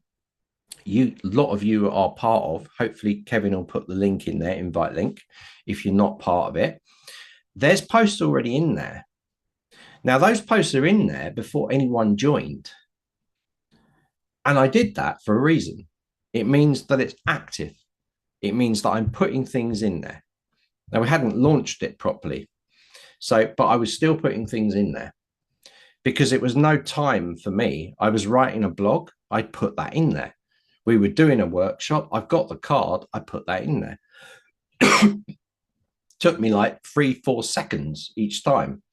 a lot of you are part of, hopefully Kevin will put the link in there, invite link, if you're not part of it. There's posts already in there. Now, those posts are in there before anyone joined. And I did that for a reason. It means that it's active. It means that I'm putting things in there. Now, we hadn't launched it properly. So, but I was still putting things in there because it was no time for me. I was writing a blog. I put that in there. We were doing a workshop. I've got the card. I put that in there. Took me like 3-4 seconds each time.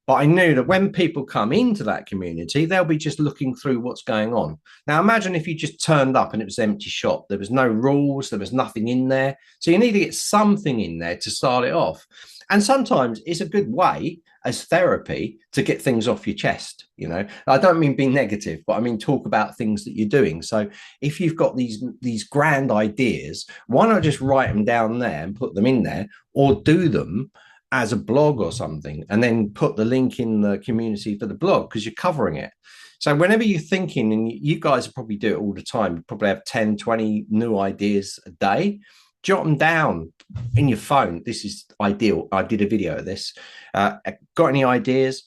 But I knew that when people come into that community, they'll be just looking through what's going on. Now, imagine if you just turned up and it was an empty shop. There was no rules. There was nothing in there. So you need to get something in there to start it off. And sometimes it's a good way as therapy to get things off your chest. You know, I don't mean being negative, but I mean talk about things that you're doing. So if you've got these grand ideas, why not just write them down there and put them in there, or do them as a blog or something, and then put the link in the community for the blog because you're covering it. So whenever you're thinking, and you guys probably do it all the time, you probably have 10, 20 new ideas a day, jot them down in your phone. This is ideal. I did a video of this. Got any ideas?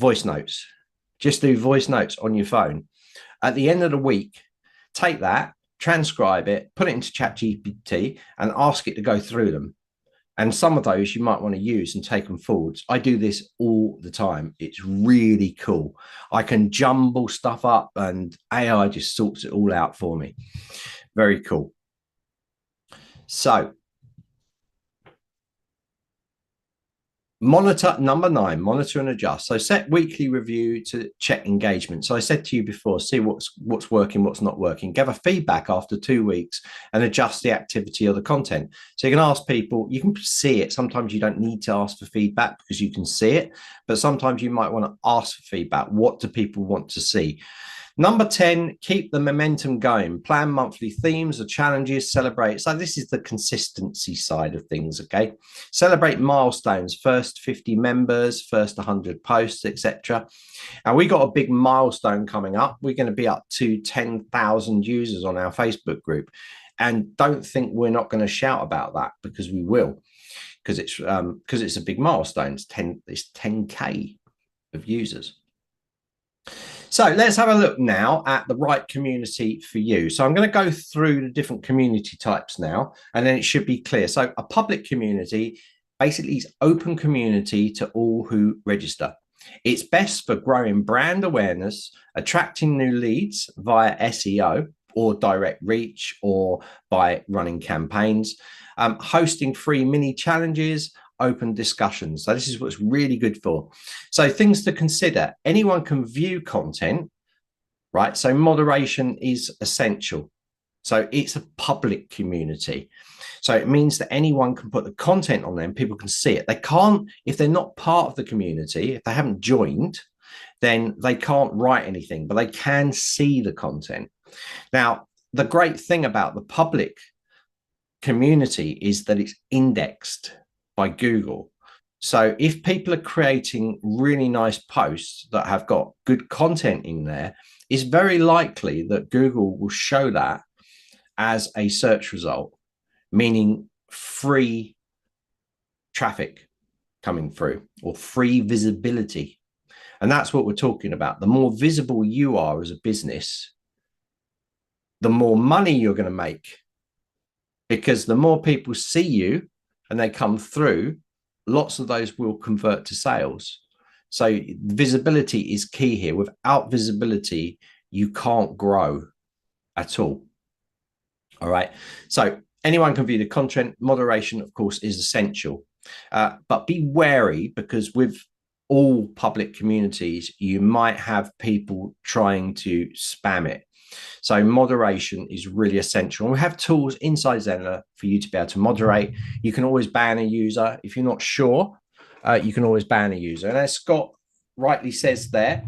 Voice notes. Just do voice notes on your phone. At the end of the week, take that, transcribe it, put it into ChatGPT and ask it to go through them. And some of those you might want to use and take them forwards. I do this all the time. It's really cool. I can jumble stuff up and AI just sorts it all out for me. Very cool. So monitor, number 9, monitor and adjust. So set weekly review to check engagement. So I said to you before, see what's working, what's not working. Gather feedback after 2 weeks and adjust the activity or the content. So you can ask people, you can see it. Sometimes you don't need to ask for feedback because you can see it, but sometimes you might want to ask for feedback. What do people want to see? Number 10, keep the momentum going. Plan monthly themes or challenges, celebrate. So this is the consistency side of things, okay? Celebrate milestones, first 50 members, first 100 posts, etc. And we got a big milestone coming up. We're going to be up to 10,000 users on our Facebook group. And don't think we're not going to shout about that, because we will, because it's a big milestone. It's 10K of users. So let's have a look now at the right community for you. So I'm going to go through the different community types now, and then it should be clear. So a public community basically is open community to all who register. It's best for growing brand awareness, attracting new leads via SEO or direct reach, or by running campaigns, hosting free mini challenges, open discussions. So this is what's really good for. So things to consider: anyone can view content, right? So moderation is essential. So it's a public community. So it means that anyone can put the content on there and people can see it. They can't, if they're not part of the community, if they haven't joined, then they can't write anything, but they can see the content. Now, the great thing about the public community is that it's indexed by Google. So if people are creating really nice posts that have got good content in there, it's very likely that Google will show that as a search result, meaning free traffic coming through or free visibility. And that's what we're talking about. The more visible you are as a business, the more money you're going to make, because the more people see you and they come through, lots of those will convert to sales. So visibility is key here. Without visibility, you can't grow at all. All right. So anyone can view the content. Moderation, of course, is essential. But be wary, because with all public communities, you might have people trying to spam it. So moderation is really essential. And we have tools inside Zenler for you to be able to moderate. You can always ban a user. If you're not sure, you can always ban a user. And as Scott rightly says there,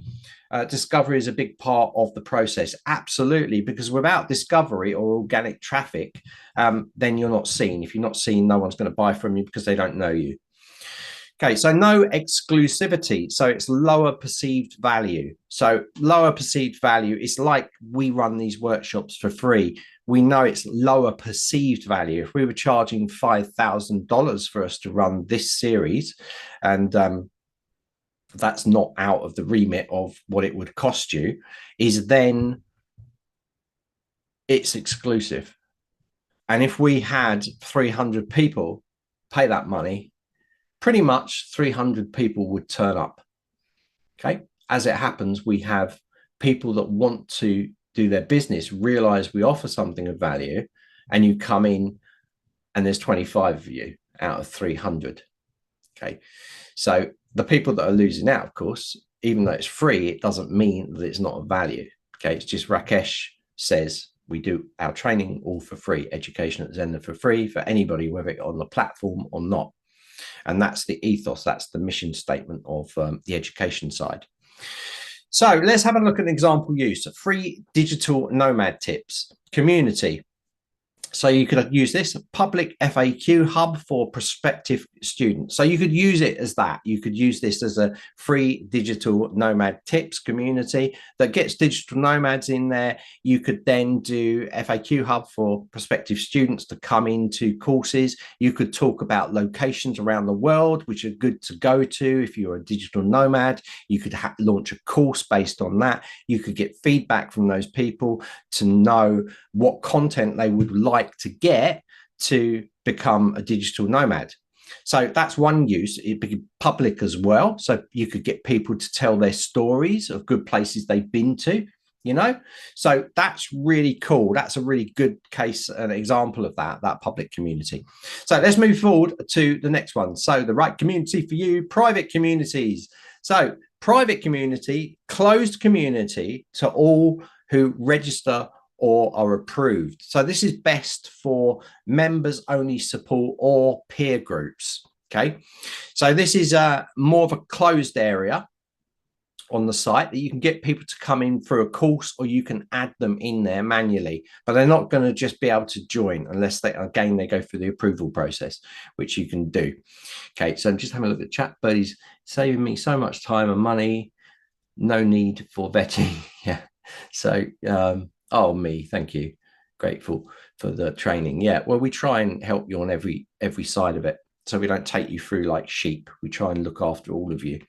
discovery is a big part of the process. Absolutely, because without discovery or organic traffic, then you're not seen. If you're not seen, no one's going to buy from you because they don't know you. Okay, so no exclusivity. So it's lower perceived value. So lower perceived value is like we run these workshops for free. We know it's lower perceived value. If we were charging $5,000 for us to run this series, and that's not out of the remit of what it would cost you, is then it's exclusive. And if we had 300 people pay that money, pretty much 300 people would turn up. Okay. As it happens, we have people that want to do their business, realize we offer something of value, and you come in and there's 25 of you out of 300. Okay. So the people that are losing out, of course, even though it's free, it doesn't mean that it's not of value. Okay. It's just Rakesh says we do our training all for free, education at Zenler for free for anybody, whether it's on the platform or not. And that's the ethos, that's the mission statement of the education side. So let's have a look at an example use. Free digital nomad tips, community. So you could use this public FAQ hub for prospective students. So you could use it as that. You could use this as a free digital nomad tips community that gets digital nomads in there. You could then do FAQ hub for prospective students to come into courses. You could talk about locations around the world, which are good to go to if you're a digital nomad. You could launch a course based on that. You could get feedback from those people to know what content they would like to get to become a digital nomad. So that's one use. It'd be public as well. So you could get people to tell their stories of good places they've been to, you know. So that's really cool. That's a really good case, an example of that public community. So let's move forward to the next one. So the right community for you, private communities. So private community, closed community to all who register or are approved. So this is best for members only support or peer groups. Okay. So this is more of a closed area on the site that you can get people to come in through a course, or you can add them in there manually, but they're not going to just be able to join unless they go through the approval process, which you can do. Okay. So I'm just having a look at chat, but he's saving me so much time and money. No need for vetting. Yeah. So, oh, me, thank you. Grateful for the training. Yeah, well, we try and help you on every side of it. So we don't take you through like sheep. We try and look after all of you.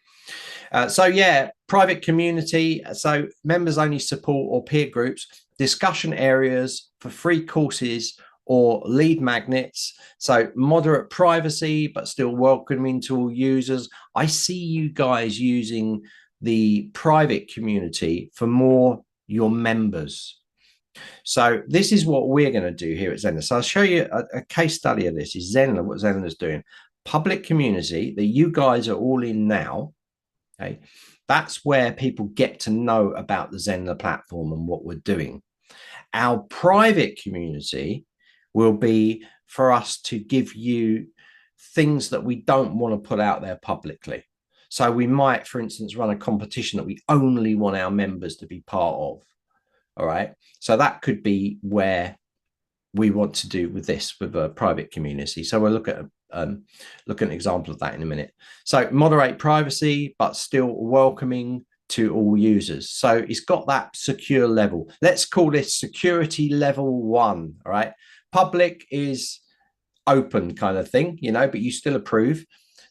So yeah, private community. So members only support or peer groups, discussion areas for free courses or lead magnets. So moderate privacy, but still welcoming to all users. I see you guys using the private community for more your members. So this is what we're going to do here at Zenler. So I'll show you a case study of this. Is Zenler, what Zenler is doing. Public community that you guys are all in now. Okay, that's where people get to know about the Zenler platform and what we're doing. Our private community will be for us to give you things that we don't want to put out there publicly. So we might, for instance, run a competition that we only want our members to be part of. All right. So that could be where we want to do with this, with a private community. So we'll look at an example of that in a minute. So moderate privacy, but still welcoming to all users. So it's got that secure level. Let's call this security level 1. All right. Public is open kind of thing, you know, but you still approve.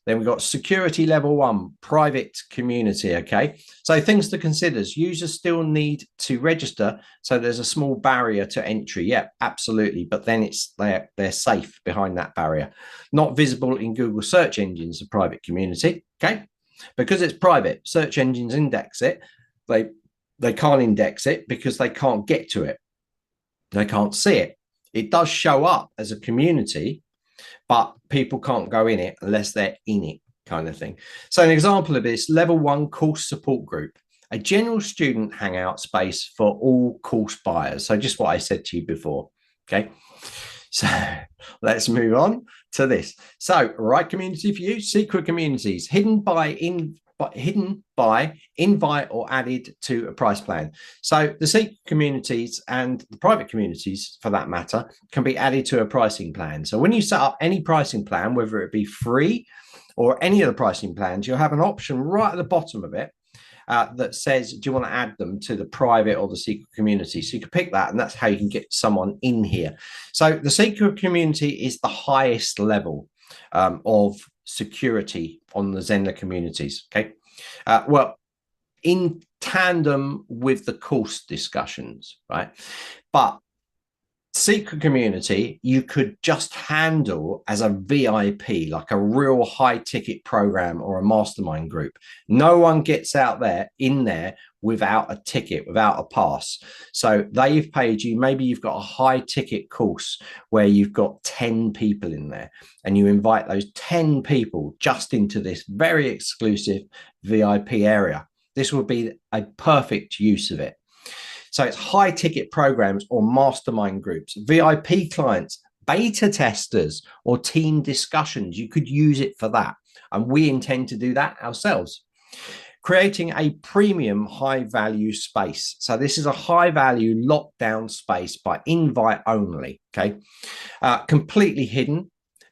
Then we've got security level 1, private community. Okay, so things to consider: users still need to register, so there's a small barrier to entry. Yeah, absolutely, but then it's they're safe behind that barrier. Not visible in Google search engines. A private community. Okay, because it's private, search engines index it. They can't index it because they can't get to it. They can't see it. It does show up as a community, but people can't go in it unless they're in it, kind of thing. So an example of this: level 1 course support group, a general student hangout space for all course buyers. So just what I said to you before. Okay, so let's move on to this. So right community for you: secret communities, hidden by invite or added to a price plan. So the secret communities and the private communities, for that matter, can be added to a pricing plan. So when you set up any pricing plan, whether it be free or any of the pricing plans, you'll have an option right at the bottom of it that says, do you want to add them to the private or the secret community? So you can pick that, and that's how you can get someone in here. So the secret community is the highest level of security on the Zenler communities. Okay, well, in tandem with the course discussions, right? But secret community, you could just handle as a VIP, like a real high ticket program or a mastermind group. No one gets out there in there without a ticket, without a pass. So they've paid you. Maybe you've got a high ticket course where you've got 10 people in there, and you invite those 10 people just into this very exclusive VIP area. This would be a perfect use of it. So it's high ticket programs or mastermind groups, VIP clients, beta testers, or team discussions. You could use it for that. And we intend to do that ourselves. Creating a premium high value space. So this is a high value lockdown space by invite only. Okay. Completely hidden,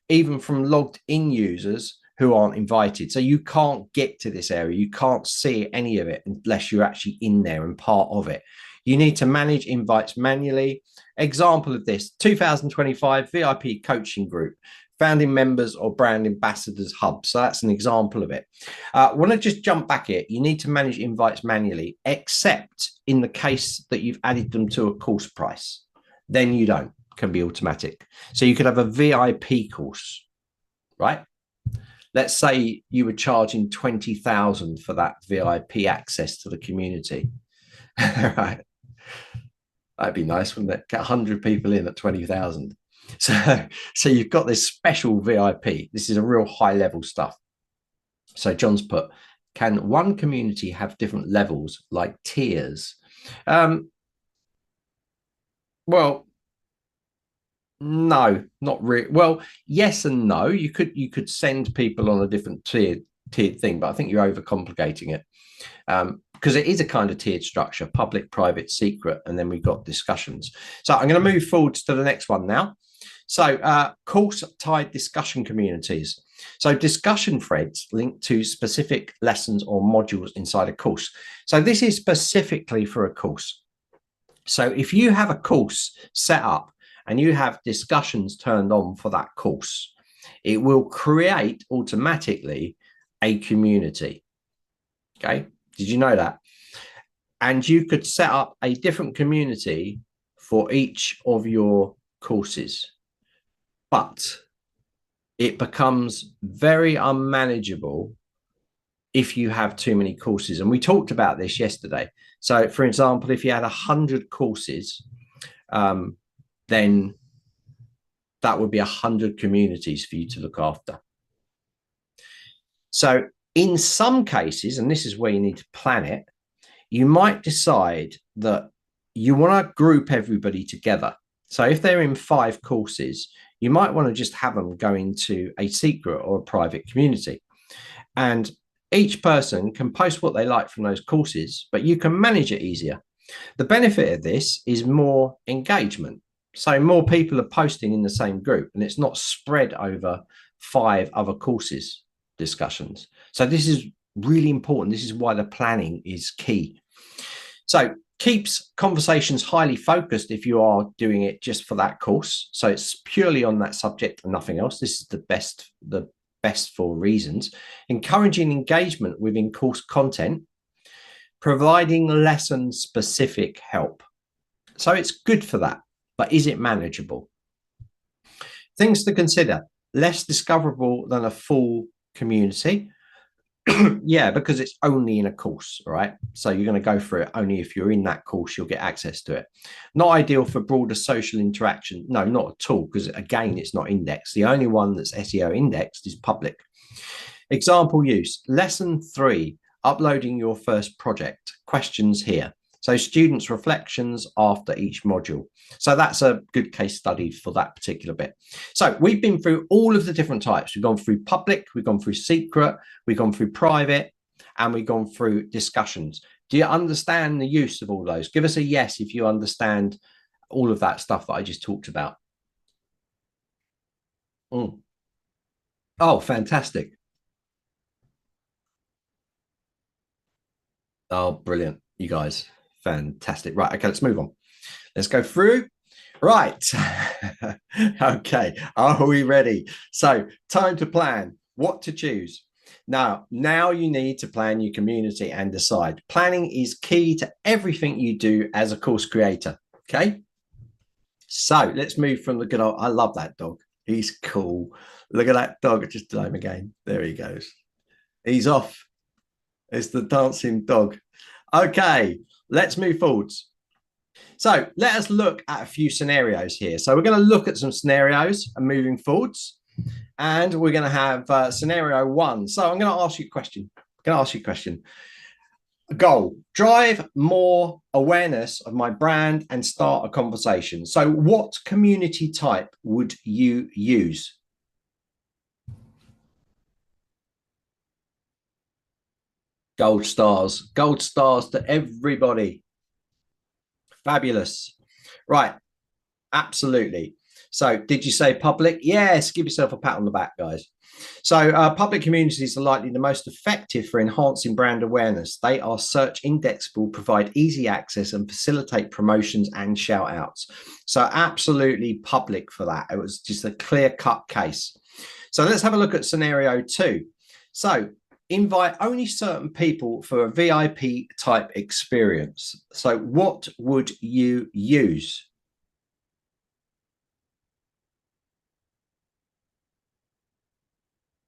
even from logged in users who aren't invited. So you can't get to this area. You can't see any of it unless you're actually in there and part of it. You need to manage invites manually. Example of this: 2025 VIP coaching group, founding members or brand ambassadors hub. So that's an example of it. I want to just jump back here. You need to manage invites manually, except in the case that you've added them to a course price. Then you don't, can be automatic. So you could have a VIP course, right? Let's say you were charging 20,000 for that VIP access to the community, right? That'd be nice, wouldn't it? Get 100 people in at 20,000. So you've got this special VIP. This is a real high level stuff. So John's put, can one community have different levels like tiers? Well, no, not really. Well, yes and no. You could send people on a different tiered thing, but I think you're overcomplicating it. Because it is a kind of tiered structure: public, private, secret, and then we've got discussions. So I'm going to move forwards to the next one now. So course tied discussion communities. So discussion threads linked to specific lessons or modules inside a course. So this is specifically for a course. So if you have a course set up and you have discussions turned on for that course, it will create automatically a community. Okay. Did you know that? And you could set up a different community for each of your courses, but it becomes very unmanageable if you have too many courses. And we talked about this yesterday. So for example, if you had 100 courses, then that would be 100 communities for you to look after. So in some cases, and this is where you need to plan it, you might decide that you want to group everybody together. So if they're in 5 courses, you might want to just have them go into a secret or a private community. And each person can post what they like from those courses, but you can manage it easier. The benefit of this is more engagement. So more people are posting in the same group, and it's not spread over 5 other courses discussions. So this is really important. This is why the planning is key. So keeps conversations highly focused if you are doing it just for that course. So it's purely on that subject and nothing else. This is the best for reasons. Encouraging engagement within course content, providing lesson specific help. So it's good for that, but is it manageable? Things to consider: less discoverable than a full community. Yeah, because it's only in a course, right? So you're going to go for it only if you're in that course, you'll get access to it. Not ideal for broader social interaction. No, not at all, because again, it's not indexed. The only one that's SEO indexed is public. Example use: lesson 3, uploading your first project. Questions here. So students' reflections after each module. So that's a good case study for that particular bit. So we've been through all of the different types. We've gone through public, we've gone through secret, we've gone through private, and we've gone through discussions. Do you understand the use of all those? Give us a yes if you understand all of that stuff that I just talked about. Oh, fantastic. Oh, brilliant. You guys, fantastic. Right, okay, let's move on. Let's go through. Right. Okay, are we ready? So time to plan what to choose. Now you need to plan your community and decide. Planning is key to everything you do as a course creator. Okay, so let's move from the good old, I love that dog. He's cool. Look at that dog. I just did him again. There he goes. He's off. It's the dancing dog. Okay, let's move forwards. So let us look at a few scenarios here. So we're going to look at some scenarios and moving forwards. And we're going to have scenario 1. So I'm going to ask you a question. Goal: drive more awareness of my brand and start a conversation. So what community type would you use? Gold stars to everybody. Fabulous. Right. Absolutely. So did you say public? Yes. Give yourself a pat on the back, guys. So public communities are likely the most effective for enhancing brand awareness. They are search indexable, provide easy access, and facilitate promotions and shout outs. So absolutely public for that. It was just a clear-cut case. So let's have a look at scenario 2. So invite only certain people for a VIP type experience. So what would you use?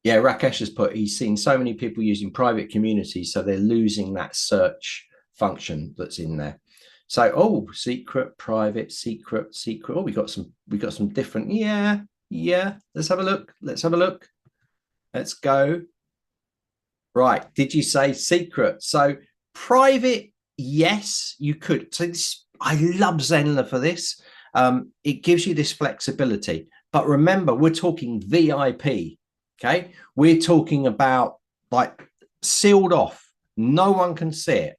Yeah, Rakesh has put, he's seen so many people using private communities, so they're losing that search function that's in there. So, oh, secret, private, secret. Oh, we got some different. Yeah. Let's have a look. Let's go. Right. Did you say secret? So private, yes, you could. So this, I love Zenler for this. It gives you this flexibility. But remember, we're talking VIP. Okay. We're talking about like sealed off. No one can see it.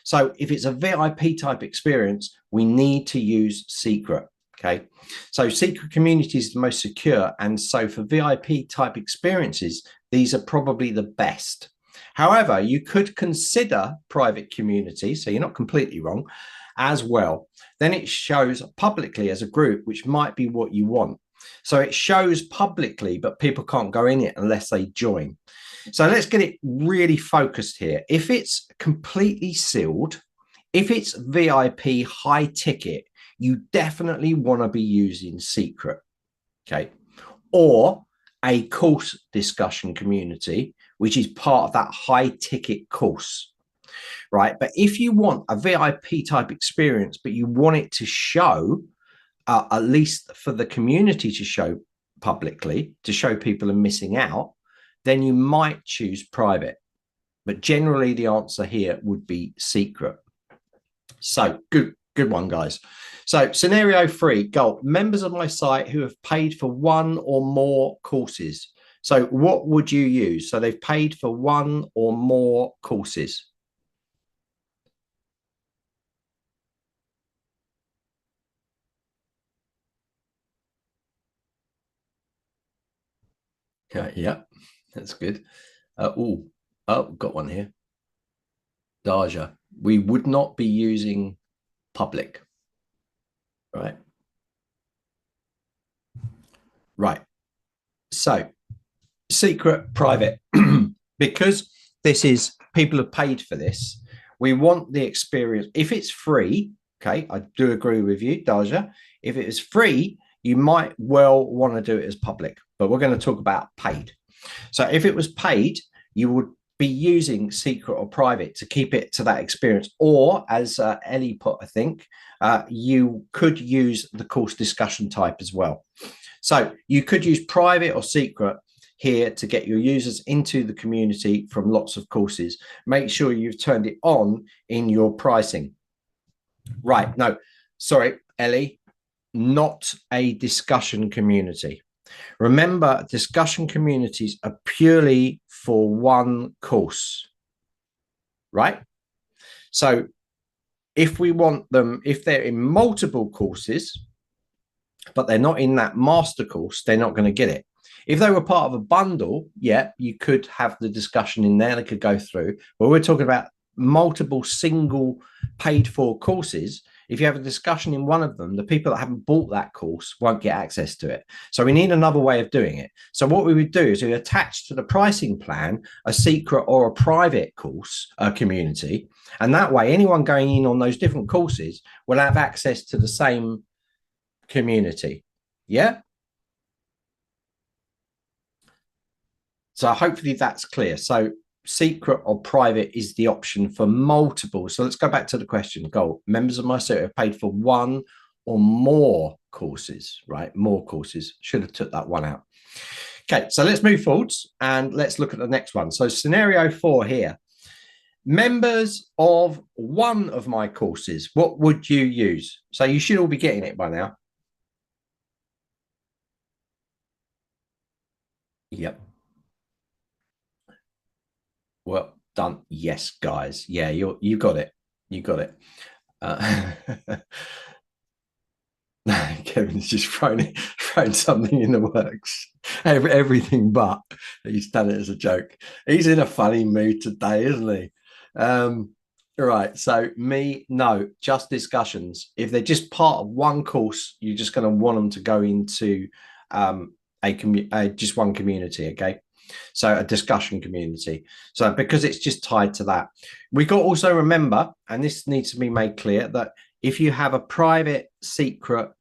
So if it's a VIP type experience, we need to use secret. Okay. So secret community is the most secure. And so for VIP type experiences, these are probably the best. However, you could consider private community, so you're not completely wrong, as well. Then it shows publicly as a group, which might be what you want. So it shows publicly, but people can't go in it unless they join. So let's get it really focused here. If it's completely sealed, if it's VIP high ticket, you definitely want to be using secret. Okay. Or a course discussion community, which is part of that high ticket course, right? But if you want a VIP type experience, but you want it to show, at least for the community to show publicly, to show people are missing out, then you might choose private. But generally the answer here would be secret. So good one, guys. So scenario 3, goal: members of my site who have paid for 1 or more courses. So what would you use? So they've paid for 1 or more courses. Yeah, that's good. Got one here. Daja, we would not be using public, right? Right. So, secret, private, because this is people have paid for this. We want the experience. If it's free, okay, I do agree with you, Daja. If it is free, you might well want to do it as public, but we're going to talk about paid. So, if it was paid, you would be using secret or private to keep it to that experience. Or, as Ellie put, I think, you could use the course discussion type as well. So you could use private or secret here to get your users into the community from lots of courses. Make sure you've turned it on in your pricing. Right. No, sorry, Ellie, not a discussion community. Remember, discussion communities are purely for one course, right? So if we want them, if they're in multiple courses, but they're not in that master course, they're not going to get it. If they were part of a bundle, yeah, you could have the discussion in there. They could go through. But we're talking about multiple single paid for courses. If you have a discussion in one of them, the people that haven't bought that course won't get access to it. So we need another way of doing it. So what we would do is we attach to the pricing plan a secret or a private course community. And that way, anyone going in on those different courses will have access to the same community. Yeah. So hopefully that's clear. So secret or private is the option for multiple. So let's go back to the question. Goal. Members of my circuit have paid for one or more courses, right? More courses. Should have took that one out. Okay, so let's move forwards and let's look at the next one. So scenario 4 here. Members of one of my courses, what would you use? So you should all be getting it by now. Yep. Well done. Yes, guys. Yeah, you got it. You got it. Kevin's just thrown something in the works. Everything but he's done it as a joke. He's in a funny mood today, isn't he? Right. So no, just discussions. If they're just part of one course, you're just going to want them to go into just one community. Okay. So a discussion community. So because it's just tied to that, we got also remember, and this needs to be made clear, that if you have a private, secret,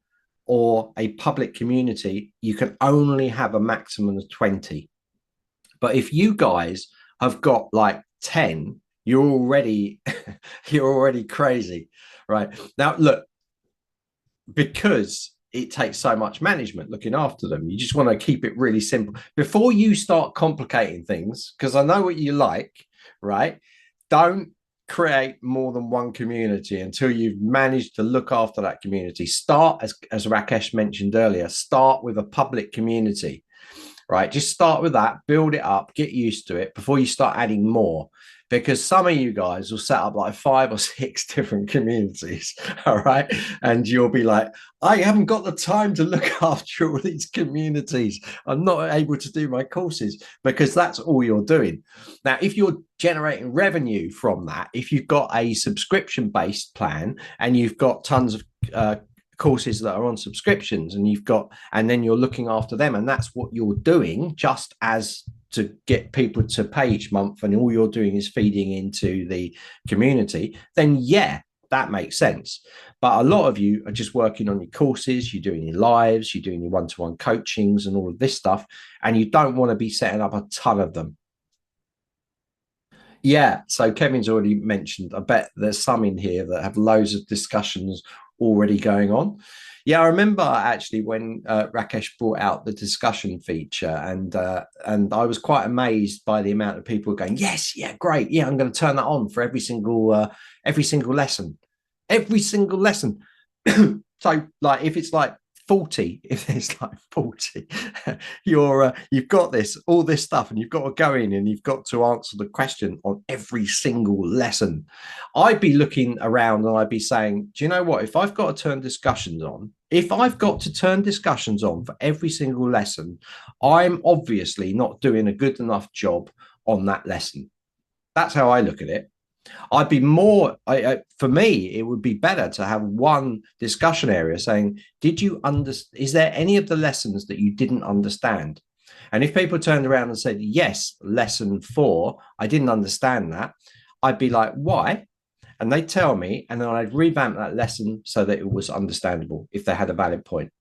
or a public community, you can only have a maximum of 20. But if you guys have got like 10, you're already crazy, right? Now, look, because it takes so much management looking after them, you just want to keep it really simple before you start complicating things, because I know what you like, right? Don't create more than one community until you've managed to look after that community. Start, as Rakesh mentioned earlier, start with a public community, right? Just start with that, build it up, get used to it before you start adding more. Because some of you guys will set up like 5 or 6 different communities, all right? And you'll be like, I haven't got the time to look after all these communities. I'm not able to do my courses, because that's all you're doing. Now, if you're generating revenue from that, if you've got a subscription-based plan and you've got tons of courses that are on subscriptions, and then you're looking after them, and that's what you're doing just as to get people to pay each month, and all you're doing is feeding into the community, then yeah, that makes sense. But a lot of you are just working on your courses, you're doing your lives, you're doing your one-to-one coachings and all of this stuff, and you don't want to be setting up a ton of them. Yeah, so Kevin's already mentioned, I bet there's some in here that have loads of discussions already going on. Yeah, I remember actually when Rakesh brought out the discussion feature, and I was quite amazed by the amount of people going, yes, yeah, great, yeah, I'm going to turn that on for every single lesson, every single lesson. So like if it's like 40, if there's like 40, you've got all this stuff, and you've got to go in and you've got to answer the question on every single lesson. I'd be looking around and I'd be saying, do you know what? If I've got to turn discussions on for every single lesson, I'm obviously not doing a good enough job on that lesson. That's how I look at it. I'd be more, for me, it would be better to have one discussion area saying, is there any of the lessons that you didn't understand? And if people turned around and said, yes, lesson 4, I didn't understand that, I'd be like, why? And they'd tell me, and then I'd revamp that lesson so that it was understandable if they had a valid point,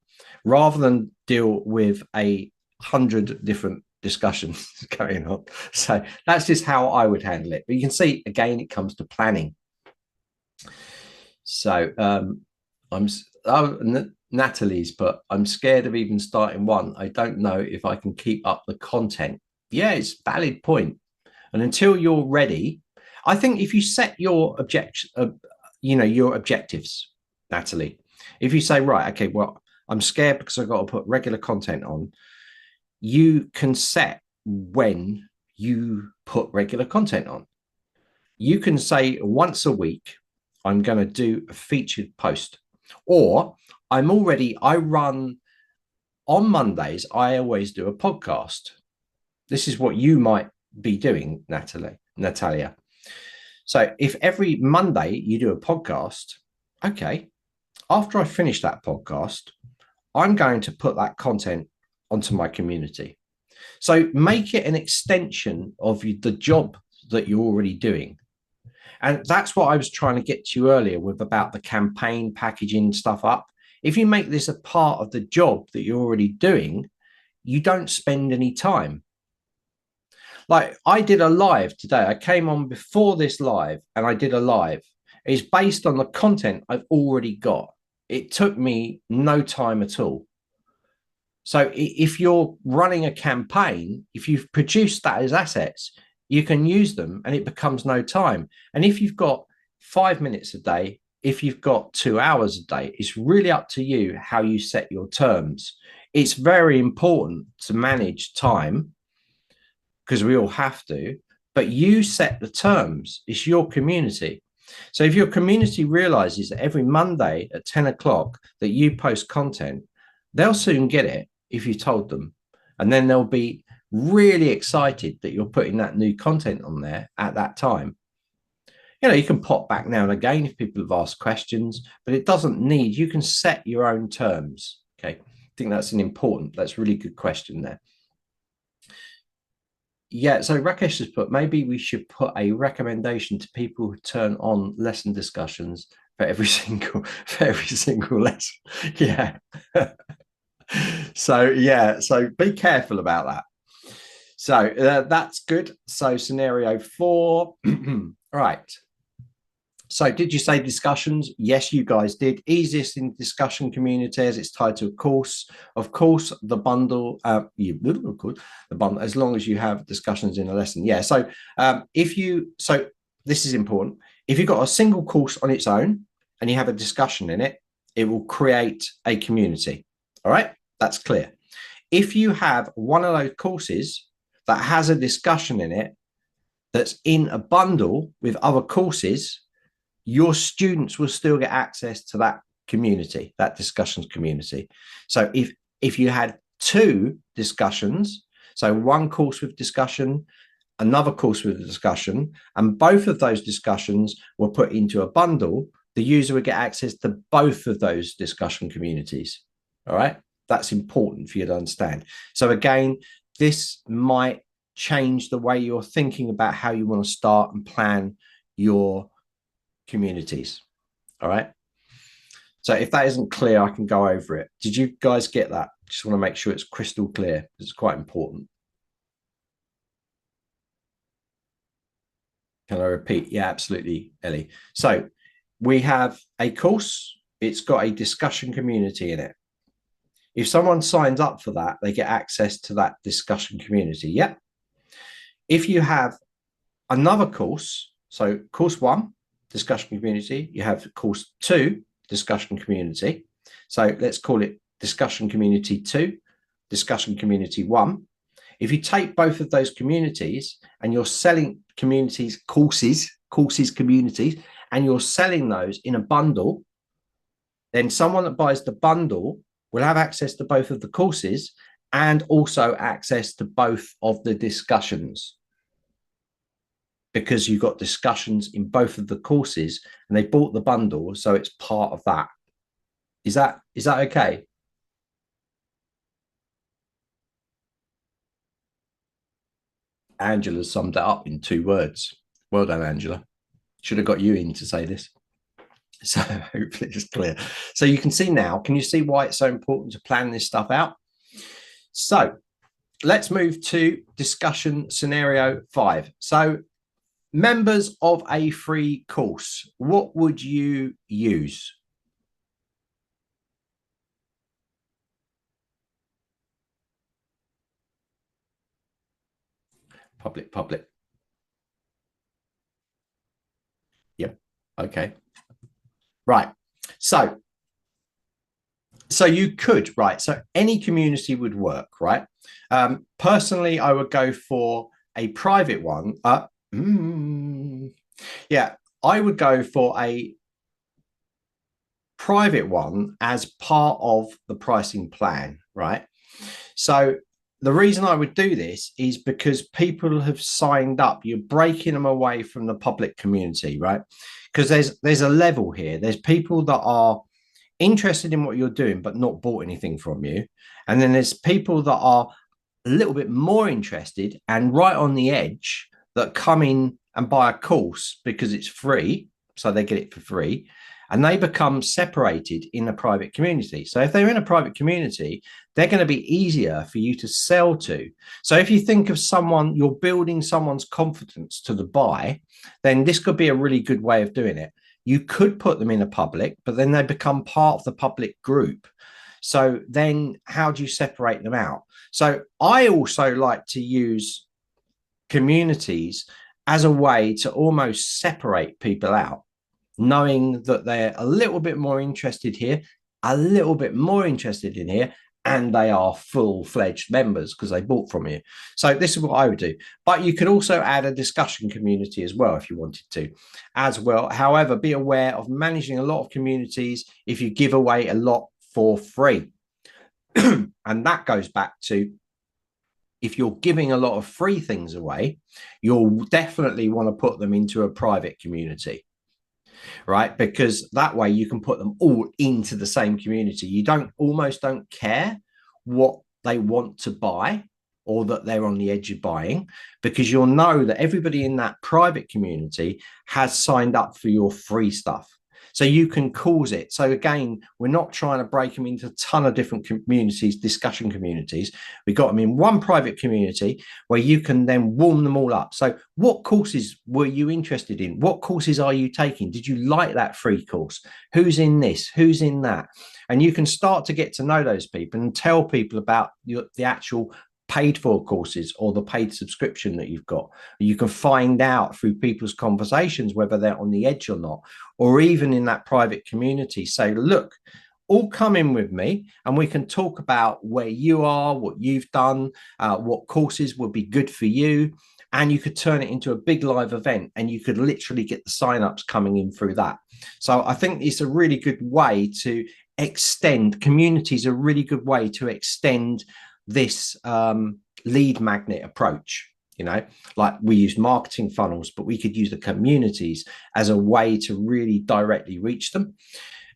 rather than deal with 100 different discussions going on. So that's just how I would handle it. But you can see, again, it comes to planning. So Natalie's put, I'm scared of even starting one. I don't know if I can keep up the content. Yeah, it's a valid point. And until you're ready, I think if you set your your objectives, Natalie, if you say, right, okay, well, I'm scared because I've got to put regular content on, you can set when you put regular content on. You can say once a week, I'm going to do a featured post, or I run on Mondays. I always do a podcast. This is what you might be doing, Natalia. So if every Monday you do a podcast, okay, after I finish that podcast, I'm going to put that content onto my community. So make it an extension of the job that you're already doing. And that's what I was trying to get to you earlier with about the campaign packaging stuff up. If you make this a part of the job that you're already doing, you don't spend any time. Like I did a live today. I came on before this live and I did a live. It's based on the content I've already got. It took me no time at all. So if you're running a campaign, if you've produced that as assets, you can use them and it becomes no time. And if you've got 5 minutes a day, if you've got 2 hours a day, it's really up to you how you set your terms. It's very important to manage time because we all have to, but you set the terms. It's your community. So if your community realizes that every Monday at 10 o'clock that you post content, they'll soon get it if you told them. And then they'll be really excited that you're putting that new content on there at that time. You can pop back now and again if people have asked questions, but it doesn't need, you can set your own terms. Okay. I think that's that's a really good question there. Yeah, so Rakesh has put, maybe we should put a recommendation to people who turn on lesson discussions for every single lesson. Yeah. So be careful about that. So that's good. So scenario 4. Right. So did you say discussions? Yes, you guys did. Easiest in discussion community as it's tied to a course. Of course, the bundle, as long as you have discussions in a lesson. Yeah. So this is important. If you've got a single course on its own and you have a discussion in it, it will create a community. All right. That's clear. If you have one of those courses that has a discussion in it that's in a bundle with other courses, your students will still get access to that community, that discussions community. So if you had 2 discussions, so one course with discussion, another course with a discussion, and both of those discussions were put into a bundle, the user would get access to both of those discussion communities. All right. That's important for you to understand. So again, this might change the way you're thinking about how you want to start and plan your communities. All right. So if that isn't clear, I can go over it. Did you guys get that? Just want to make sure it's crystal clear. It's quite important. Can I repeat? Yeah, absolutely, Ellie. So we have a course. It's got a discussion community in it. If someone signs up for that, they get access to that discussion community. Yeah. If you have another course, so course 1, discussion community, you have course 2, discussion community. So let's call it discussion community 2, discussion community 1. If you take both of those communities and you're selling communities, courses, communities, and you're selling those in a bundle, then someone that buys the bundle will have access to both of the courses and also access to both of the discussions, because you've got discussions in both of the courses and they bought the bundle, so it's part of that. Is that okay? Angela summed it up in 2 words. Well done, Angela. Should have got you in to say this. So hopefully it's clear. So you can see now, can you see why it's so important to plan this stuff out? So let's move to discussion scenario 5. So members of a free course, what would you use? Public. Yep. Okay. Right. So you could, right? So any community would work, right? Personally, I would go for a private one. Yeah, I would go for a private one as part of the pricing plan, right? So the reason I would do this is because people have signed up. You're breaking them away from the public community, right? Because there's a level here. There's people that are interested in what you're doing but not bought anything from you, and then there's people that are a little bit more interested and right on the edge that come in and buy a course because it's free, so they get it for free, and they become separated in a private community. So if they're in a private community, they're going to be easier for you to sell to. So if you think of someone, you're building someone's confidence to the buy, then this could be a really good way of doing it. You could put them in a public, but then they become part of the public group. So then how do you separate them out? So I also like to use communities as a way to almost separate people out, knowing that they're a little bit more interested here, a little bit more interested in here, and they are full-fledged members because they bought from you. So this is what I would do. But you could also add a discussion community as well if you wanted to as well. However, be aware of managing a lot of communities if you give away a lot for free. And that goes back to, if you're giving a lot of free things away, you'll definitely want to put them into a private community, right? Because that way you can put them all into the same community. You almost don't care what they want to buy or that they're on the edge of buying, because you'll know that everybody in that private community has signed up for your free stuff. So you can cause it. So again, we're not trying to break them into a ton of different communities, discussion communities. We got them in one private community where you can then warm them all up. So what courses were you interested in? What courses are you taking? Did you like that free course? Who's in this? Who's in that? And you can start to get to know those people and tell people about the actual paid for courses or the paid subscription that you've got. You can find out through people's conversations whether they're on the edge or not, or even in that private community say, look, all come in with me and we can talk about where you are, what you've done, what courses would be good for you. And you could turn it into a big live event and you could literally get the signups coming in through that. So I think it's a really good way to extend, communities, a really good way to extend this lead magnet approach. You know, like we use marketing funnels, but we could use the communities as a way to really directly reach them.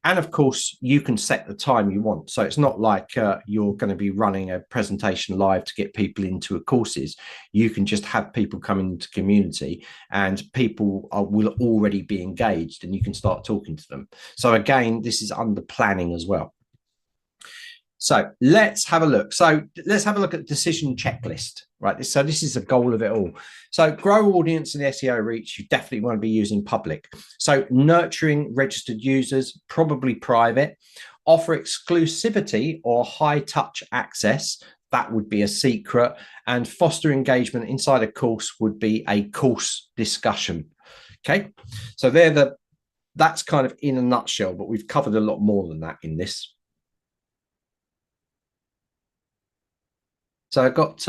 And of course, you can set the time you want. So it's not like you're going to be running a presentation live to get people into courses. You can just have people come into community and people will already be engaged and you can start talking to them. So again, this is under planning as well. So let's have a look. So let's have a look at decision checklist, right? So this is the goal of it all. So grow audience and SEO reach, you definitely want to be using public. So nurturing registered users, probably private. Offer exclusivity or high touch access, that would be a secret. And foster engagement inside a course would be a course discussion. Okay, so that's kind of in a nutshell, but we've covered a lot more than that in this. So I got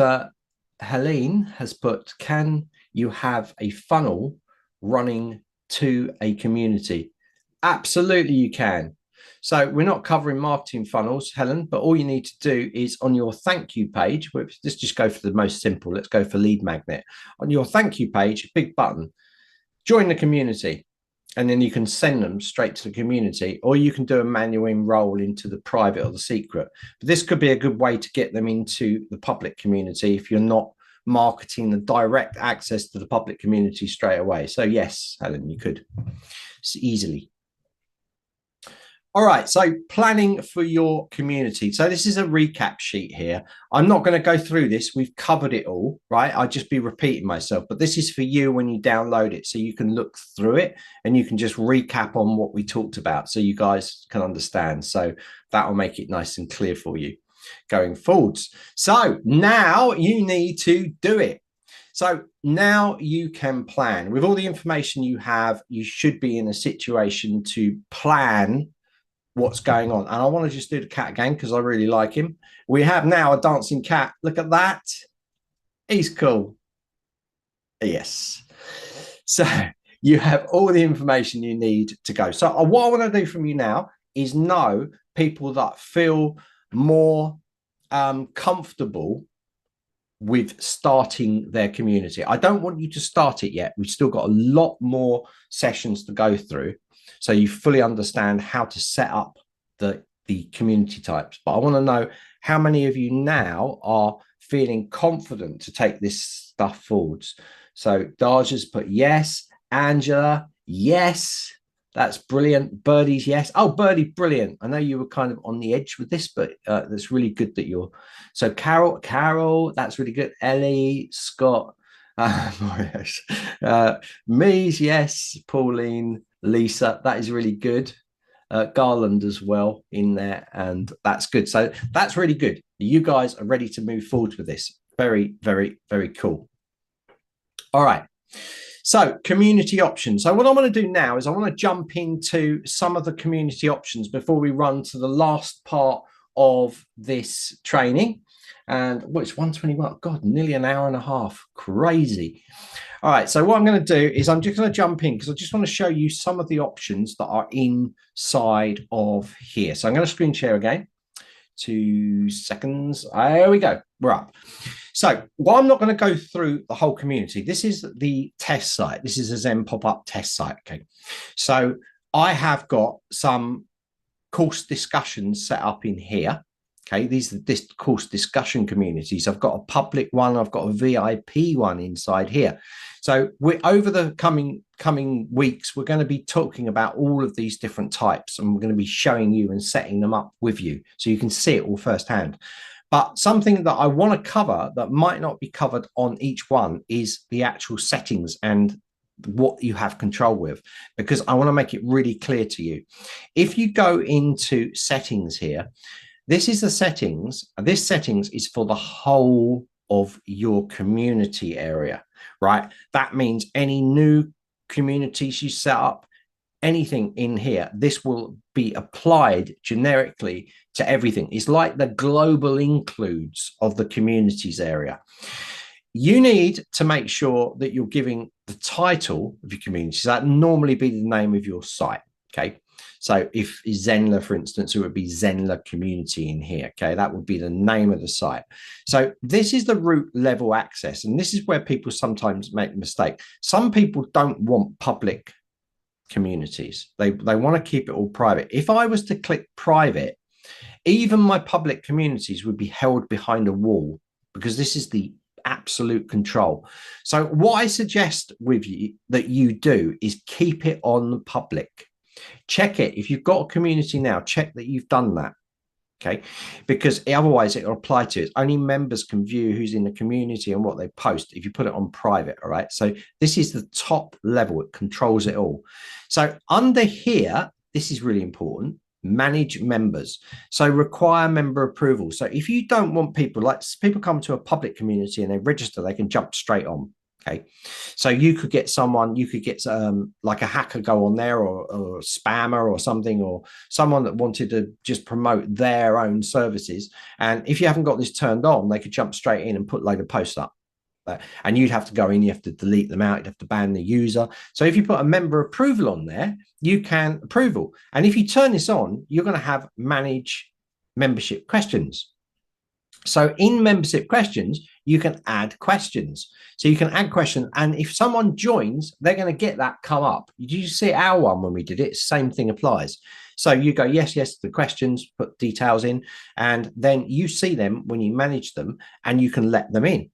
Helene has put, can you have a funnel running to a community? Absolutely, you can. So we're not covering marketing funnels, Helen, but all you need to do is on your thank you page, let's just go for the most simple. Let's go for lead magnet. On your thank you page, big button, join the community. And then you can send them straight to the community, or you can do a manual enroll into the private or the secret. But this could be a good way to get them into the public community if you're not marketing the direct access to the public community straight away. So yes, Helen, you could easily. All right, so planning for your community. So this is a recap sheet here. I'm not going to go through this. We've covered it all, right? I'll just be repeating myself, but this is for you when you download it so you can look through it and you can just recap on what we talked about so you guys can understand. So that will make it nice and clear for you going forwards. So now you need to do it. So now you can plan. With all the information you have, you should be in a situation to plan what's going on. And I want to just do the cat again because I really like him. We have now a dancing cat. Look at that. He's cool. Yes. So you have all the information you need to go. So what I want to do from you now is know people that feel more comfortable with starting their community. I don't want you to start it yet. We've still got a lot more sessions to go through, so you fully understand how to set up the community types. But I want to know how many of you now are feeling confident to take this stuff forwards. So Darja's put yes. Angela, yes. That's brilliant. Birdie's yes. Oh, Birdie, brilliant. I know you were kind of on the edge with this, but that's really good that you're. So Carol, that's really good. Ellie, Scott, Mies, yes. Pauline, Lisa, that is really good. Garland as well in there, and that's good. So that's really good. You guys are ready to move forward with this. Very, very, very cool. All right. So community options. So what I want to do now is I want to jump into some of the community options before we run to the last part of this training. And which 121? God, nearly an hour and a half. Crazy. All right. So what I'm going to do is I'm just going to jump in because I just want to show you some of the options that are inside of here. So I'm going to screen share again. 2 seconds. There we go. We're up. So well, I'm not going to go through the whole community. This is the test site. This is a Zen pop-up test site. Okay. So I have got some course discussions set up in here. Okay. These are this course discussion communities. I've got a public one. I've got a VIP one inside here. So we're over the coming weeks, we're going to be talking about all of these different types, and we're going to be showing you and setting them up with you so you can see it all firsthand. But something that I want to cover that might not be covered on each one is the actual settings and what you have control with, because I want to make it really clear to you. If you go into settings here, this is the settings. This settings is for the whole of your community area, right? That means any new communities you set up, anything in here, this will be applied generically to everything. It's like the global includes of the communities area. You need to make sure that you're giving the title of your community. So that normally be the name of your site. Okay. So if Zenler, for instance, it would be Zenler community in here. Okay. That would be the name of the site. So this is the root level access. And this is where people sometimes make a mistake. Some people don't want public communities. They want to keep it all private. If I was to click private, even my public communities would be held behind a wall, because this is the absolute control. So what I suggest with you that you do is keep it on the public. Check it. If you've got a community now, check that you've done that. Okay, because otherwise it will apply to it. Only members can view who's in the community and what they post if you put it on private. All right. So this is the top level. It controls it all. So under here, this is really important. Manage members. So require member approval. So if you don't want people, like people come to a public community and they register, they can jump straight on. Okay, so you could get someone, you could get like a hacker go on there, or a spammer or something, or someone that wanted to just promote their own services. And if you haven't got this turned on, they could jump straight in and put a load of posts up. And you'd have to go in, you have to delete them out, you'd have to ban the user. So if you put a member approval on there, you can approval. And if you turn this on, you're going to have manage membership questions. So in membership questions, you can add questions. So you can add questions. And if someone joins, they're going to get that come up. Did you see our one when we did it? Same thing applies. So you go, yes, yes, the questions, put details in, and then you see them when you manage them and you can let them in.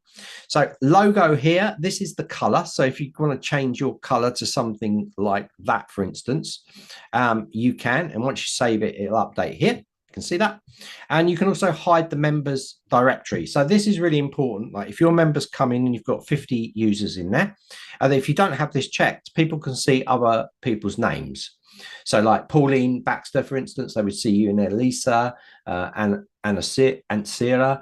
So logo here, this is the color. So if you want to change your color to something like that, for instance, you can. And once you save it, it'll update here. You can see that. And you can also hide the members directory. So this is really important. Like if your members come in and you've got 50 users in there, and if you don't have this checked, people can see other people's names. So like Pauline Baxter, for instance, they would see you in there, Lisa, and Sarah,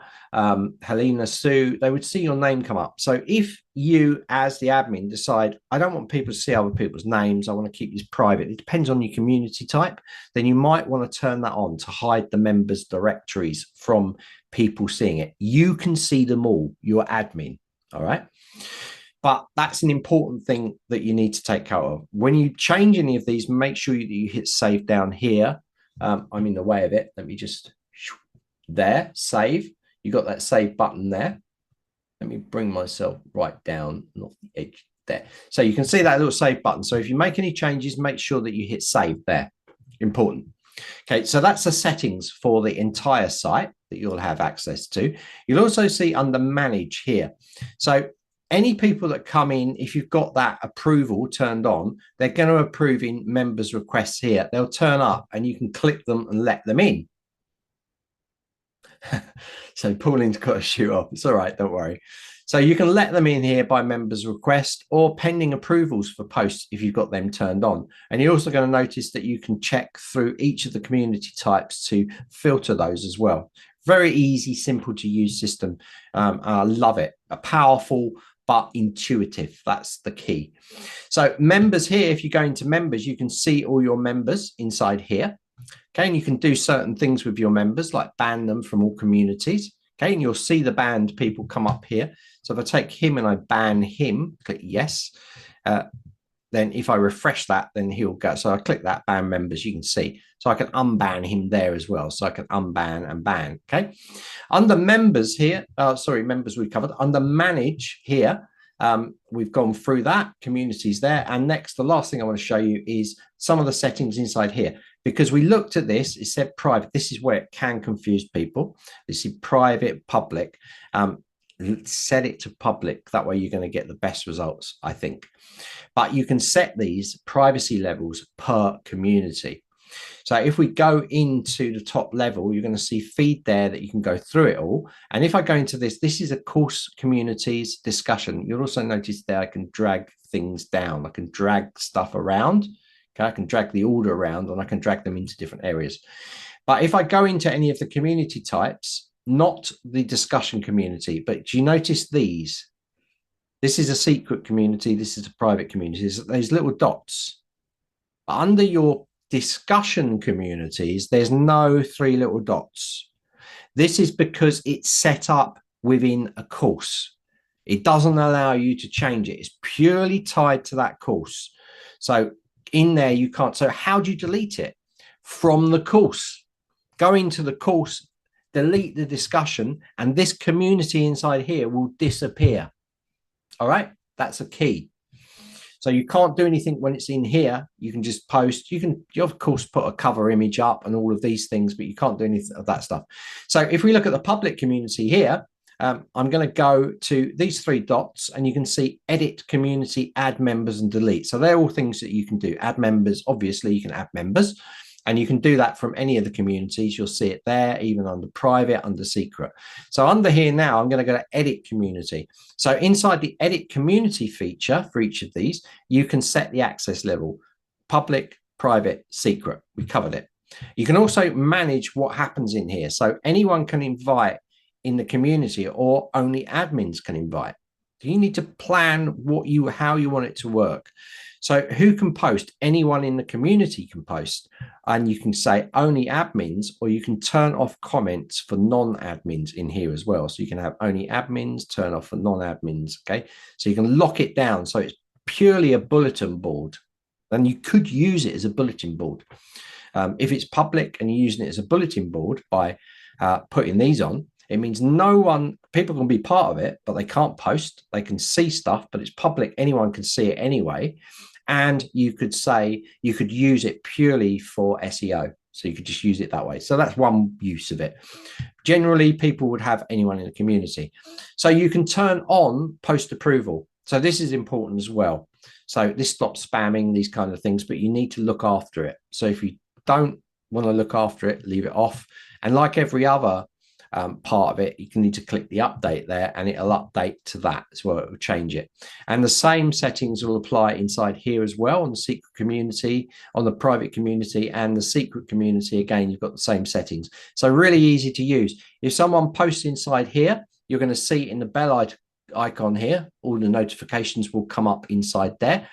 Helena Sue, they would see your name come up. So if you as the admin decide, I don't want people to see other people's names, I want to keep this private, it depends on your community type, then you might want to turn that on to hide the members directories from people seeing it. You can see them all, your admin. All right. But that's an important thing that you need to take care of. When you change any of these, make sure that you hit save down here. I'm in the way of it. Let me just, there, save. You got that save button there. Let me bring myself right down, not the edge there. So you can see that little save button. So if you make any changes, make sure that you hit save there. Important. Okay, so that's the settings for the entire site that you'll have access to. You'll also see under manage here. So any people that come in, if you've got that approval turned on, they're going to approve in members requests here. They'll turn up and you can click them and let them in. So Pauline's got to shoot off. It's all right, don't worry. So you can let them in here by members request or pending approvals for posts if you've got them turned on. And you're also going to notice that you can check through each of the community types to filter those as well. Very easy, simple to use system. I love it. A powerful but intuitive. That's the key. So members here, if you go into members, you can see all your members inside here. Okay, and you can do certain things with your members, like ban them from all communities. Okay, and you'll see the banned people come up here. So if I take him and I ban him, click yes. Then if I refresh that, then he'll go. So I click that, ban members, you can see. So I can unban him there as well. So I can unban and ban, okay? Under members here, members we covered. Under manage here, we've gone through that, communities there. And next, the last thing I want to show you is some of the settings inside here. Because we looked at this, it said private. This is where it can confuse people. This is private, public. Set it to public. That way you're going to get the best results, I think. But you can set these privacy levels per community. So if we go into the top level, you're going to see feed there that you can go through it all. And if I go into this, this is a course communities discussion. You'll also notice there I can drag things down. I can drag stuff around. Okay, I can drag the order around and I can drag them into different areas. But if I go into any of the community types, not the discussion community, but do you notice these? This is a secret community. This is a private community. There's those little dots. But under your discussion communities, there's no three little dots. This is because it's set up within a course. It doesn't allow you to change it. It's purely tied to that course. So in there, you can't. So how do you delete it? From the course. Go into the course, delete the discussion, and this community inside here will disappear. All right, that's a key. So you can't do anything when it's in here. You can just post. You of course put a cover image up and all of these things, but you can't do anything of that stuff. So if we look at the public community here, I'm going to go to these three dots and you can see edit community, add members and delete. So they're all things that you can do. Add members, obviously you can add members. And you can do that from any of the communities. You'll see it there, even under private, under secret. So under here now, I'm going to go to edit community. So inside the edit community feature for each of these, you can set the access level, public, private, secret. We covered it. You can also manage what happens in here. So anyone can invite in the community or only admins can invite. You need to plan how you want it to work. So who can post? Anyone in the community can post, and you can say only admins, or you can turn off comments for non-admins in here as well. So you can have only admins, turn off for non-admins. Okay, so you can lock it down so it's purely a bulletin board, and you could use it as a bulletin board. If it's public and you're using it as a bulletin board by putting these on, it means people can be part of it, but they can't post. They can see stuff, but it's public. Anyone can see it anyway. And you could use it purely for SEO. So you could just use it that way. So that's one use of it. Generally, people would have anyone in the community. So you can turn on post approval. So this is important as well. So this stops spamming, these kind of things, but you need to look after it. So if you don't want to look after it, leave it off. And like every other part of it, you can need to click the update there, and it'll update to that as well. It will change it, and the same settings will apply inside here as well on the secret community, on the private community, and the secret community. Again, you've got the same settings, so really easy to use. If someone posts inside here, you're going to see in the bell icon here, all the notifications will come up inside there.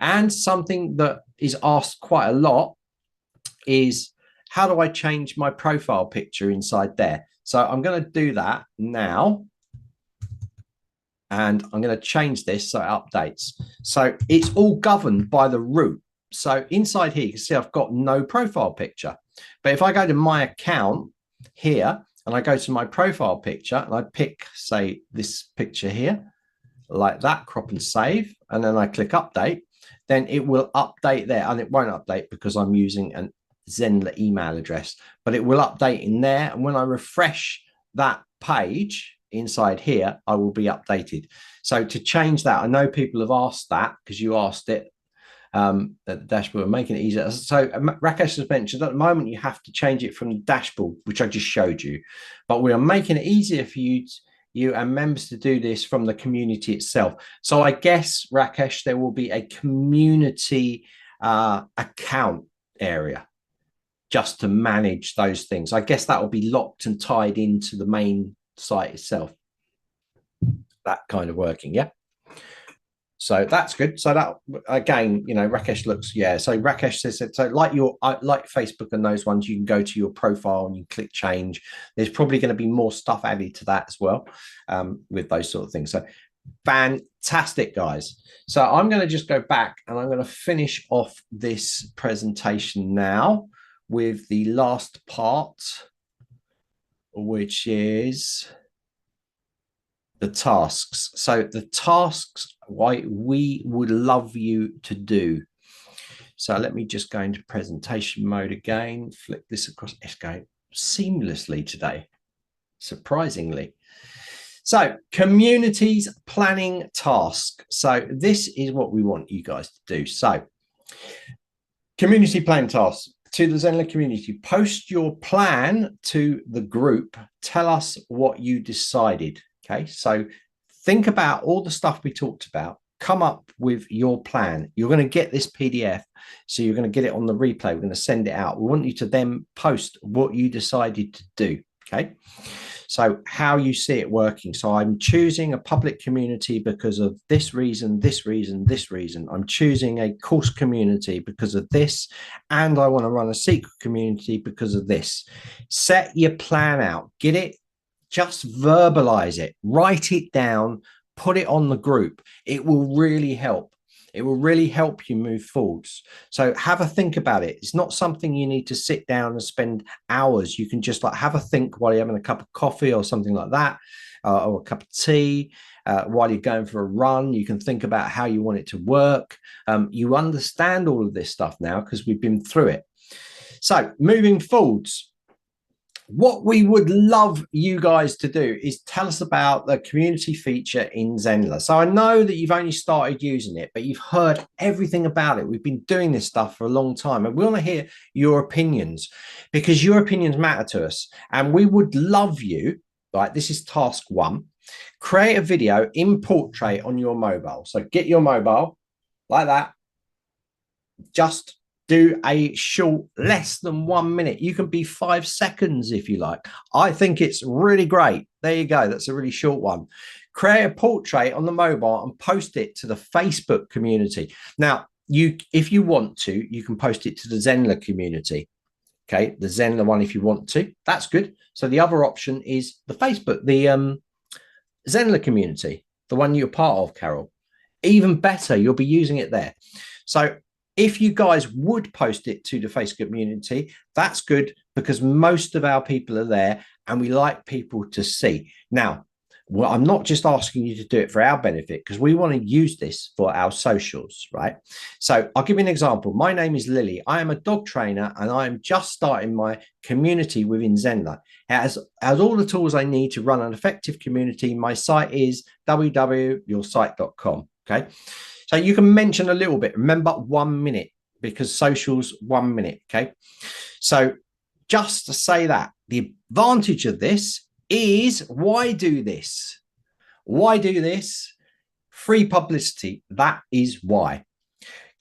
And something that is asked quite a lot is, how do I change my profile picture inside there? So I'm going to do that now, and I'm going to change this so it updates. So it's all governed by the root. So inside here, you can see I've got no profile picture. But if I go to my account here and I go to my profile picture and I pick, say, this picture here, like that, crop and save, and then I click update, then it will update there. And it won't update because I'm using an Zenler email address, but it will update in there. And when I refresh that page inside here, I will be updated. So to change that, I know people have asked that because you asked it at the dashboard, making it easier. So Rakesh has mentioned at the moment you have to change it from the dashboard, which I just showed you, but we are making it easier for you and members to do this from the community itself. So I guess, Rakesh, there will be a community account area just to manage those things. I guess that will be locked and tied into the main site itself. That kind of working, yeah. So that's good. So that, again, Rakesh looks, yeah. So Rakesh says that, so like Facebook and those ones, you can go to your profile and you click change. There's probably going to be more stuff added to that as well, with those sort of things. So fantastic, guys. So I'm going to just go back and I'm going to finish off this presentation now with the last part, which is the tasks. So the tasks, why we would love you to do. So let me just go into presentation mode again, flick this across. It's going seamlessly today, surprisingly. So communities planning task. So this is what we want you guys to do. So community planning tasks. To the Zenler community, post your plan to the group. Tell us what you decided. Okay, so think about all the stuff we talked about. Come up with your plan. You're going to get this PDF, so you're going to get it on the replay. We're going to send it out. We want you to then post what you decided to do. Okay, so how you see it working. So I'm choosing a public community because of this reason, this reason, this reason. I'm choosing a course community because of this, and I want to run a secret community because of this. Set your plan out. Get it. Just verbalize it. Write it down. Put it on the group. It will really help. It will really help you move forwards. So have a think about it. It's not something you need to sit down and spend hours. You can just like have a think while you're having a cup of coffee or something like that, or a cup of tea, while you're going for a run. You can think about how you want it to work. You understand all of this stuff now because we've been through it. So moving forwards, what we would love you guys to do is tell us about the community feature in Zenler. So I know that you've only started using it, but you've heard everything about it. We've been doing this stuff for a long time, and we want to hear your opinions because your opinions matter to us. And we would love you, right? This is task 1. Create a video in portrait on your mobile. So get your mobile like that. Just do a short, less than 1 minute. You can be 5 seconds if you like. I think it's really great. There you go. That's a really short one. create a portrait on the mobile and post it to the Facebook community. Now, if you want to, you can post it to the Zenler community. Okay, the Zenler one, if you want to, that's good. So the other option is the Facebook, the Zenler community, the one you're part of, Carol. Even better, you'll be using it there. So if you guys would post it to the Facebook community, that's good, because most of our people are there and we like people to see. Now, well, I'm not just asking you to do it for our benefit, because we want to use this for our socials, right? So I'll give you an example. My name is Lily. I am a dog trainer and I am just starting my community within Zenler. It has all the tools I need to run an effective community. My site is www.yoursite.com. Okay. So you can mention a little bit. Remember, 1 minute, because socials 1 minute. Okay. So just to say that the advantage of this is, why do this? Why do this? Free publicity. That is why.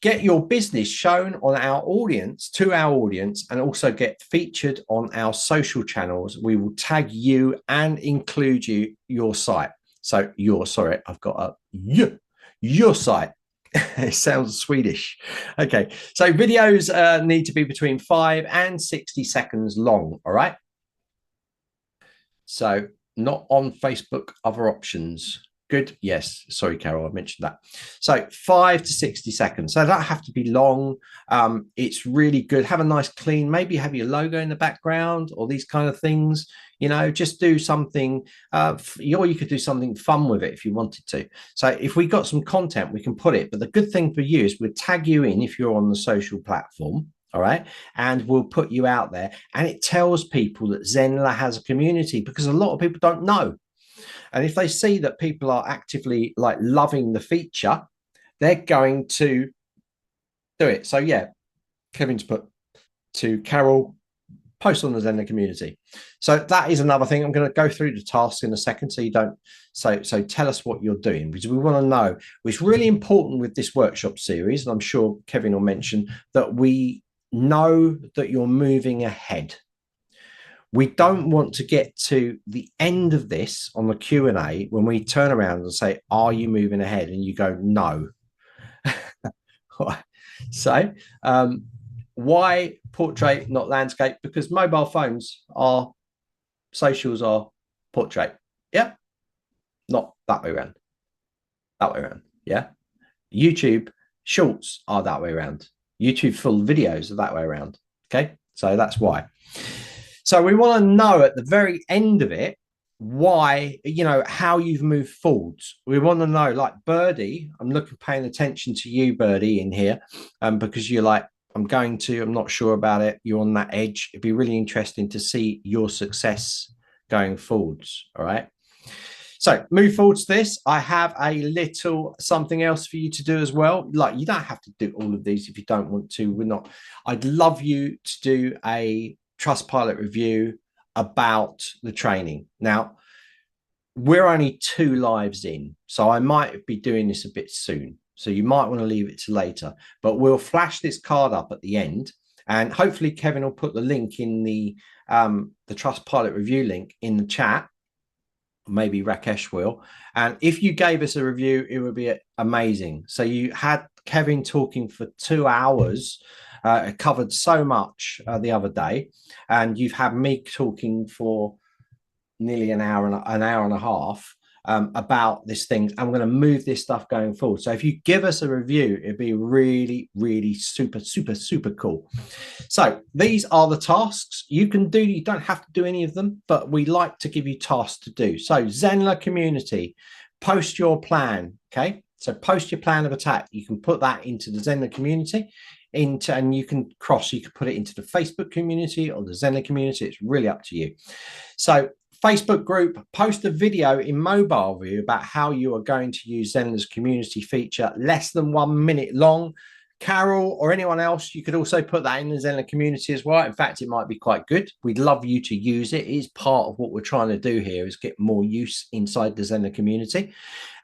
Get your business shown on our audience, to our audience, and also get featured on our social channels. We will tag you and include your site. So sorry, I've got a your site. It sounds Swedish. Okay. So videos need to be between 5 and 60 seconds long. All right. So not on Facebook, other options. Good. Yes. Sorry, Carol, I mentioned that. So 5 to 60 seconds. So they don't have to be long. It's really good. Have a nice clean, maybe have your logo in the background or these kind of things. You know, just do something, or you could do something fun with it if you wanted to. So if we got some content, we can put it. But the good thing for you is we'll tag you in if you're on the social platform. All right. And we'll put you out there. And it tells people that Zenler has a community, because a lot of people don't know. And if they see that people are actively like loving the feature, they're going to do it. So yeah, Kevin's put to Carol, post on the Zenler community. So that is another thing. I'm going to go through the tasks in a second, so you don't. So tell us what you're doing, because we want to know. It's really important with this workshop series, and I'm sure Kevin will mention that we know that you're moving ahead. We don't want to get to the end of this on the Q&A when we turn around and say, are you moving ahead? And you go, no. So why portrait, not landscape? Because mobile phones are, socials are portrait. Yeah. Not that way around. That way around. Yeah. YouTube shorts are that way around. YouTube full videos are that way around. Okay. So that's why. So we want to know at the very end of it, why, you know, how you've moved forwards. We want to know, like Birdie, I'm paying attention to you, Birdie, in here, because you're like, I'm not sure about it. You're on that edge. It'd be really interesting to see your success going forwards. All right. So move forwards to this. I have a little something else for you to do as well. Like, you don't have to do all of these if you don't want to. I'd love you to do a Trustpilot review about the training. Now, we're only 2 lives in, so I might be doing this a bit soon. So you might want to leave it to later, but we'll flash this card up at the end, and hopefully Kevin will put the link in the Trustpilot review link in the chat. Maybe Rakesh will. And if you gave us a review, it would be amazing. So you had Kevin talking for 2 hours. It covered so much the other day, and you've had me talking for nearly an hour and a half about this thing. I'm going to move this stuff going forward. So if you give us a review, it'd be really, really super, super, super cool. So these are the tasks you can do. You don't have to do any of them, but we like to give you tasks to do. So Zenler community, post your plan. Okay. So post your plan of attack. You can put that into the Zenler community, and you can put it into the Facebook community or the Zenler community. It's really up to you. So Facebook group, post a video in mobile view about how you are going to use Zenler's community feature, less than 1 minute long. Carol or anyone else, you could also put that in the Zenler community as well. In fact, it might be quite good. We'd love you to use it. It is part of what we're trying to do here, is get more use inside the Zenler community.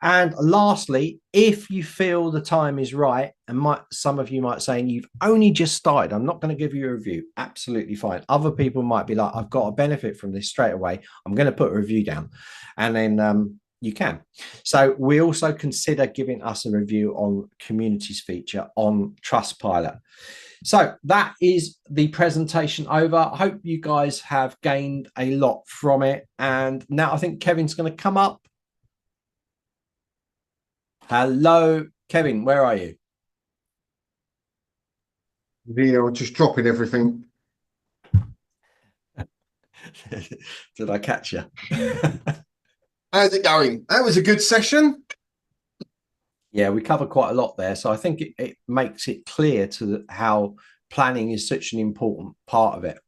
And lastly, if you feel the time is right, and some of you might say, you've only just started, I'm not going to give you a review. Absolutely fine. Other people might be like, I've got a benefit from this straight away. I'm going to put a review down. And then You can. So we also consider giving us a review on communities feature on Trustpilot. So that is the presentation over. I hope you guys have gained a lot from it. And now I think Kevin's going to come up. Hello, Kevin, where are you? Yeah, I'm just dropping everything. Did I catch you? How's it going? That was a good session. Yeah, we cover quite a lot there. So I think it makes it clear how planning is such an important part of it.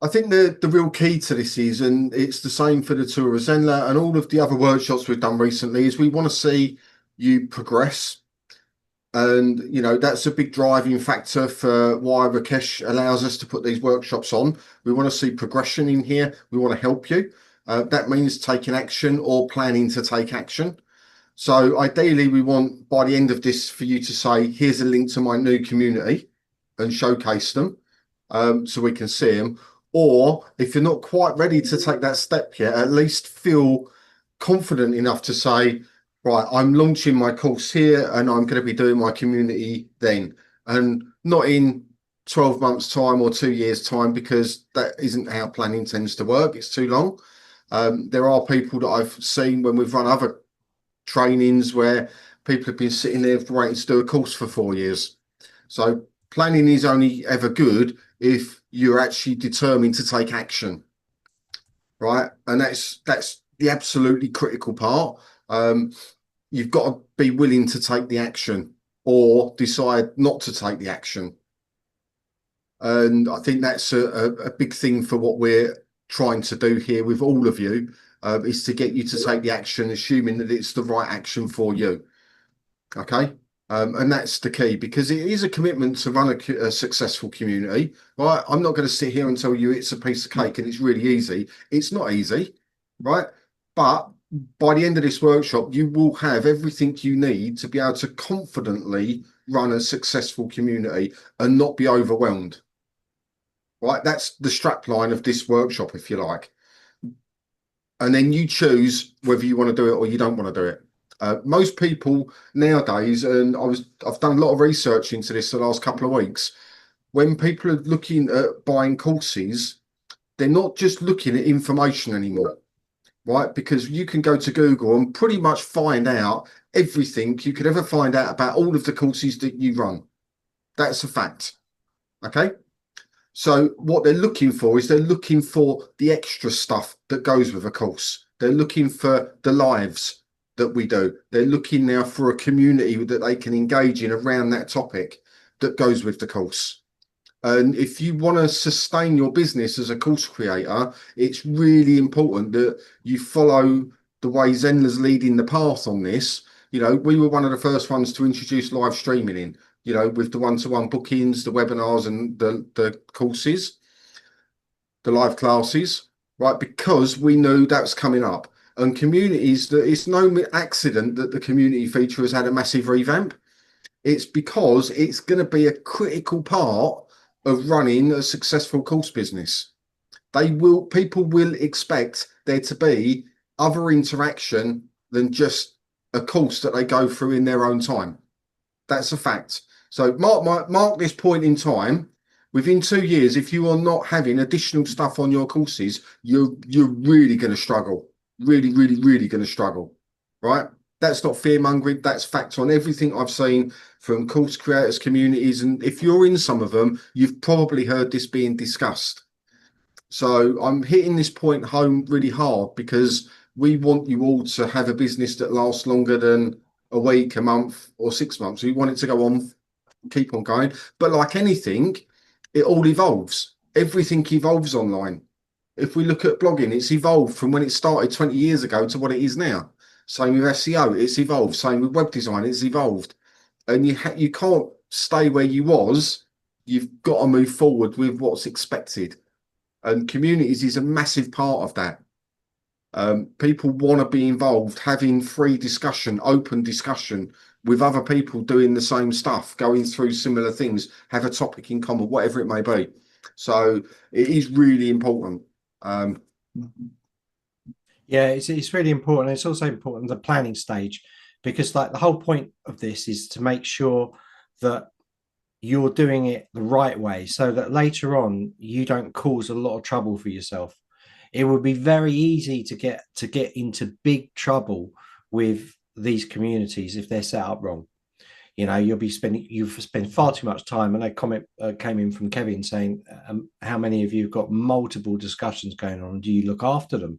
I think the real key to this is, and it's the same for the tour of Zenler and all of the other workshops we've done recently, is we want to see you progress. And, you know, that's a big driving factor for why Rakesh allows us to put these workshops on. We want to see progression in here. We want to help you. That means taking action or planning to take action. So ideally, we want by the end of this for you to say, here's a link to my new community and showcase them so we can see them. Or if you're not quite ready to take that step yet, at least feel confident enough to say, right, I'm launching my course here and I'm going to be doing my community then. And not in 12 months' time or 2 years' time, because that isn't how planning tends to work. It's too long. There are people that I've seen when we've run other trainings where people have been sitting there waiting to do a course for 4 years. So planning is only ever good if you're actually determined to take action, right? And that's the absolutely critical part. You've got to be willing to take the action or decide not to take the action. And I think that's a big thing for what we're trying to do here with all of you, is to get you to take the action, assuming that it's the right action for you. Okay. And that's the key, because it is a commitment to run a successful community, right? I'm not going to sit here and tell you it's a piece of cake and it's really easy. It's not easy, right? But by the end of this workshop, you will have everything you need to be able to confidently run a successful community and not be overwhelmed, right? That's the strap line of this workshop, if you like. And then you choose whether you want to do it or you don't want to do it. Most people nowadays, and I've done a lot of research into this the last couple of weeks, when people are looking at buying courses, they're not just looking at information anymore, right? Because you can go to Google and pretty much find out everything you could ever find out about all of the courses that you run. That's a fact. Okay. So what they're looking for is they're looking for the extra stuff that goes with a course. They're looking for the lives that we do. They're looking now for a community that they can engage in around that topic that goes with the course. And if you want to sustain your business as a course creator, it's really important that you follow the way Zenler's leading the path on this. You know, we were one of the first ones to introduce live streaming in, you know, with the one-to-one bookings, the webinars and the courses, the live classes, right? Because we knew that was coming up. And communities, that it's no accident that the community feature has had a massive revamp. It's because it's going to be a critical part of running a successful course business. People will expect there to be other interaction than just a course that they go through in their own time. That's a fact. So mark this point in time. Within 2 years, if you are not having additional stuff on your courses, you're really going to struggle. Really, really, really going to struggle. Right? That's not fear mongering. That's fact on everything I've seen from course creators, communities, and if you're in some of them, you've probably heard this being discussed. So I'm hitting this point home really hard because we want you all to have a business that lasts longer than a week, a month, or 6 months. We want it to go on, keep on going. But like anything, it all evolves. Everything evolves online. If we look at blogging, it's evolved from when it started 20 years ago to what it is now. Same with SEO, it's evolved. Same with web design, it's evolved. And you can't stay where you was. You've got to move forward with what's expected. And communities is a massive part of that. People want to be involved, having free discussion, open discussion with other people doing the same stuff, going through similar things, have a topic in common, whatever it may be. So it is really important. Yeah, it's really important. It's also important the planning stage, because like the whole point of this is to make sure that you're doing it the right way so that later on you don't cause a lot of trouble for yourself. It would be very easy to get into big trouble with these communities if they're set up wrong. You've spent far too much time. And a comment came in from Kevin saying, how many of you have got multiple discussions going on? Do you look after them?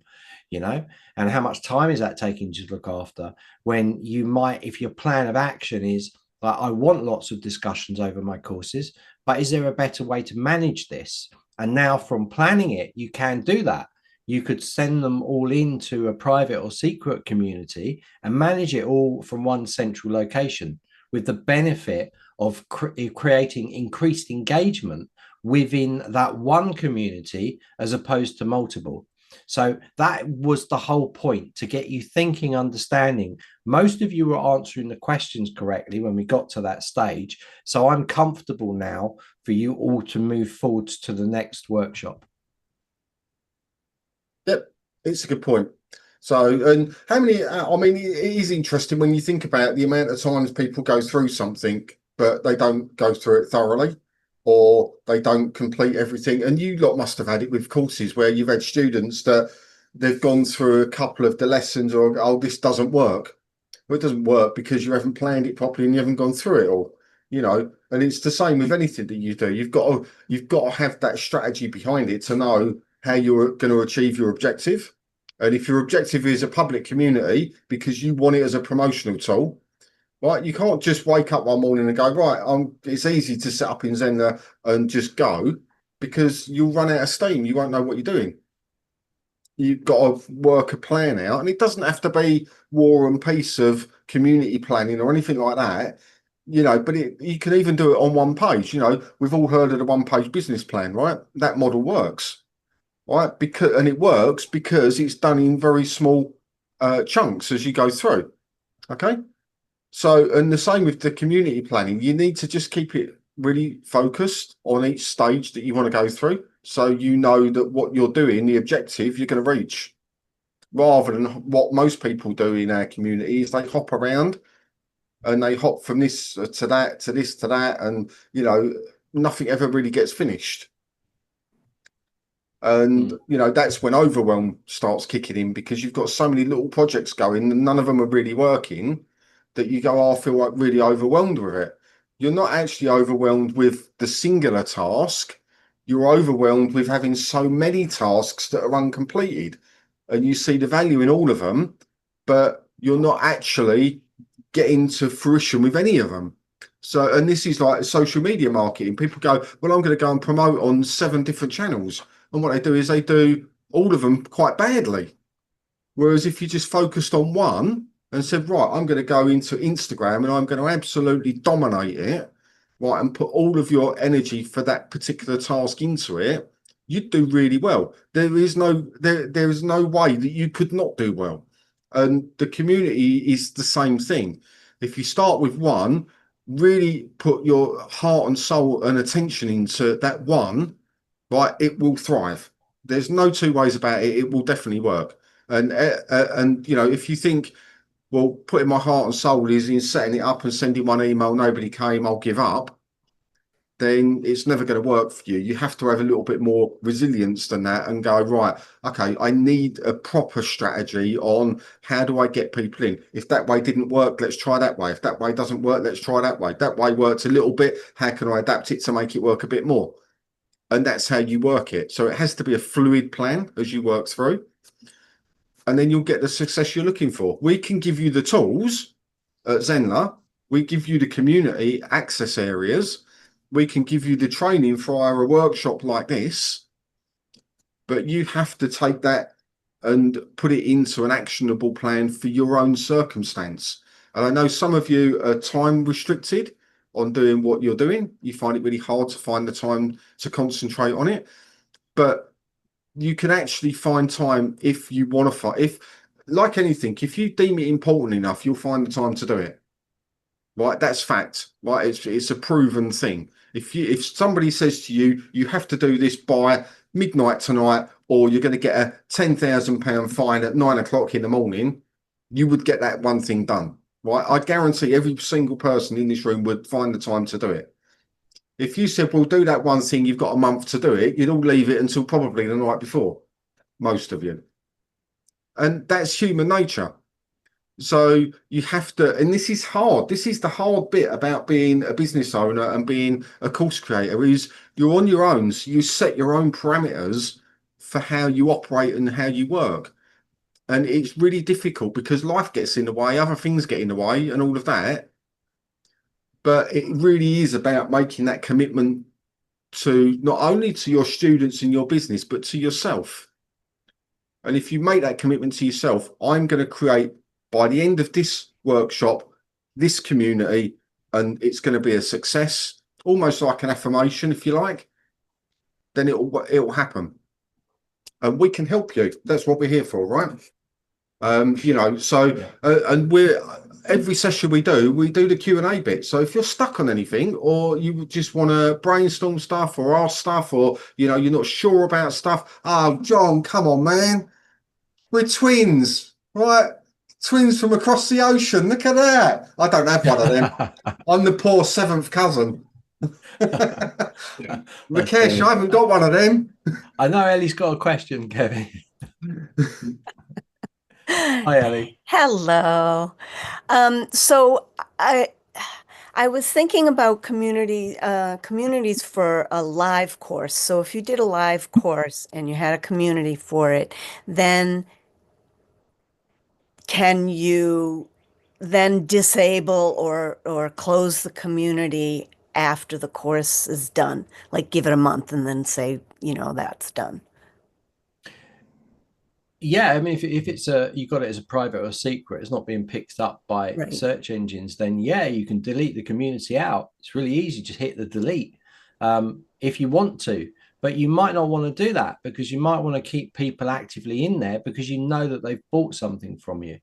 And how much time is that taking to look after, when you might, if your plan of action is like, I want lots of discussions over my courses, but is there a better way to manage this? And now from planning it, you can do that. You could send them all into a private or secret community and manage it all from one central location, with the benefit of creating increased engagement within that one community as opposed to multiple. So that was the whole point, to get you thinking, understanding. Most of you were answering the questions correctly when we got to that stage. So I'm comfortable now for you all to move forwards to the next workshop. Yep, it's a good point. So, and how many, I mean, it is interesting when you think about the amount of times people go through something, but they don't go through it thoroughly, or they don't complete everything. And you lot must have had it with courses where you've had students that they've gone through a couple of the lessons, or, oh, this doesn't work. Well, it doesn't work because you haven't planned it properly and you haven't gone through it all, and it's the same with anything that you do. You've got to have that strategy behind it to know how you're going to achieve your objective. And if your objective is a public community because you want it as a promotional tool, right, you can't just wake up one morning and go, right, it's easy to set up in Zenler and just go, because you'll run out of steam. You won't know what you're doing. You've got to work a plan out, and it doesn't have to be war and peace of community planning or anything like that. But you can even do it on one page. We've all heard of the one page business plan, right? That model works, right? And it works because it's done in very small chunks as you go through. Okay. So, and the same with the community planning, you need to just keep it really focused on each stage that you want to go through. So you know that what you're doing, the objective you're going to reach, rather than what most people do in our community is they hop around and they hop from this to that, to this to that. And, nothing ever really gets finished. And, Mm. that's when overwhelm starts kicking in, because you've got so many little projects going and none of them are really working, that you go, oh, I feel like really overwhelmed with it. You're not actually overwhelmed with the singular task. You're overwhelmed with having so many tasks that are uncompleted, and you see the value in all of them, but you're not actually getting to fruition with any of them. So, and this is like social media marketing. People go, well, I'm going to go and promote on 7 different channels. And what they do is they do all of them quite badly. Whereas if you just focused on one and said, right, I'm going to go into Instagram and I'm going to absolutely dominate it, right, and put all of your energy for that particular task into it, you'd do really well. There is no way that you could not do well. And the community is the same thing. If you start with one, really put your heart and soul and attention into that one, right, it will thrive. There's no two ways about it. It will definitely work. And if you think, well, putting my heart and soul is in setting it up and sending one email, nobody came, I'll give up, then it's never going to work for you. You have to have a little bit more resilience than that and go, right, okay, I need a proper strategy on how do I get people in. If that way didn't work, let's try that way. If that way doesn't work, let's try that way. That way works a little bit. How can I adapt it to make it work a bit more? And that's how you work it. So it has to be a fluid plan as you work through, and then you'll get the success you're looking for. We can give you the tools at Zenler. We give you the community access areas. We can give you the training for a workshop like this, but you have to take that and put it into an actionable plan for your own circumstance. And I know some of you are time restricted on doing what you're doing. You find it really hard to find the time to concentrate on it. But you can actually find time if you want to find, if like anything, if you deem it important enough, you'll find the time to do it. Right? That's fact. Right? It's a proven thing. If somebody says to you, you have to do this by midnight tonight, or you're going to get a £10,000 fine at 9 o'clock in the morning, you would get that one thing done, right? I guarantee every single person in this room would find the time to do it. If you said, well, do that one thing, you've got a month to do it, you'd all leave it until probably the night before, most of you. And that's human nature. So you have to, and this is hard. This is the hard bit about being a business owner and being a course creator is you're on your own. So you set your own parameters for how you operate and how you work. And it's really difficult because life gets in the way, other things get in the way and all of that. But it really is about making that commitment to not only to your students and your business, but to yourself. And if you make that commitment to yourself, I'm going to create by the end of this workshop, this community, and it's going to be a success, almost like an affirmation, if you like, then it'll happen. And we can help you. That's what we're here for, right? And we're every session we do the Q&A bit. So if you're stuck on anything, or you just want to brainstorm stuff or ask stuff, or you're not sure about stuff, oh John, come on, man, we're twins, right? Twins from across the ocean. Look at that. I don't have one of them. I'm the poor seventh cousin. Rakesh, I haven't got one of them. I know Ellie's got a question, Kevin. Hi, Ellie. Hello. So I was thinking about communities for a live course. So if you did a live course and you had a community for it, then can you then disable or close the community after the course is done? Like give it a month and then say, that's done. Yeah, I mean, if it's you got it as a private or a secret, it's not being picked up by Right. search engines, then yeah, you can delete the community out. It's really easy, just hit the delete if you want to, but you might not want to do that because you might want to keep people actively in there because you know that they've bought something from you.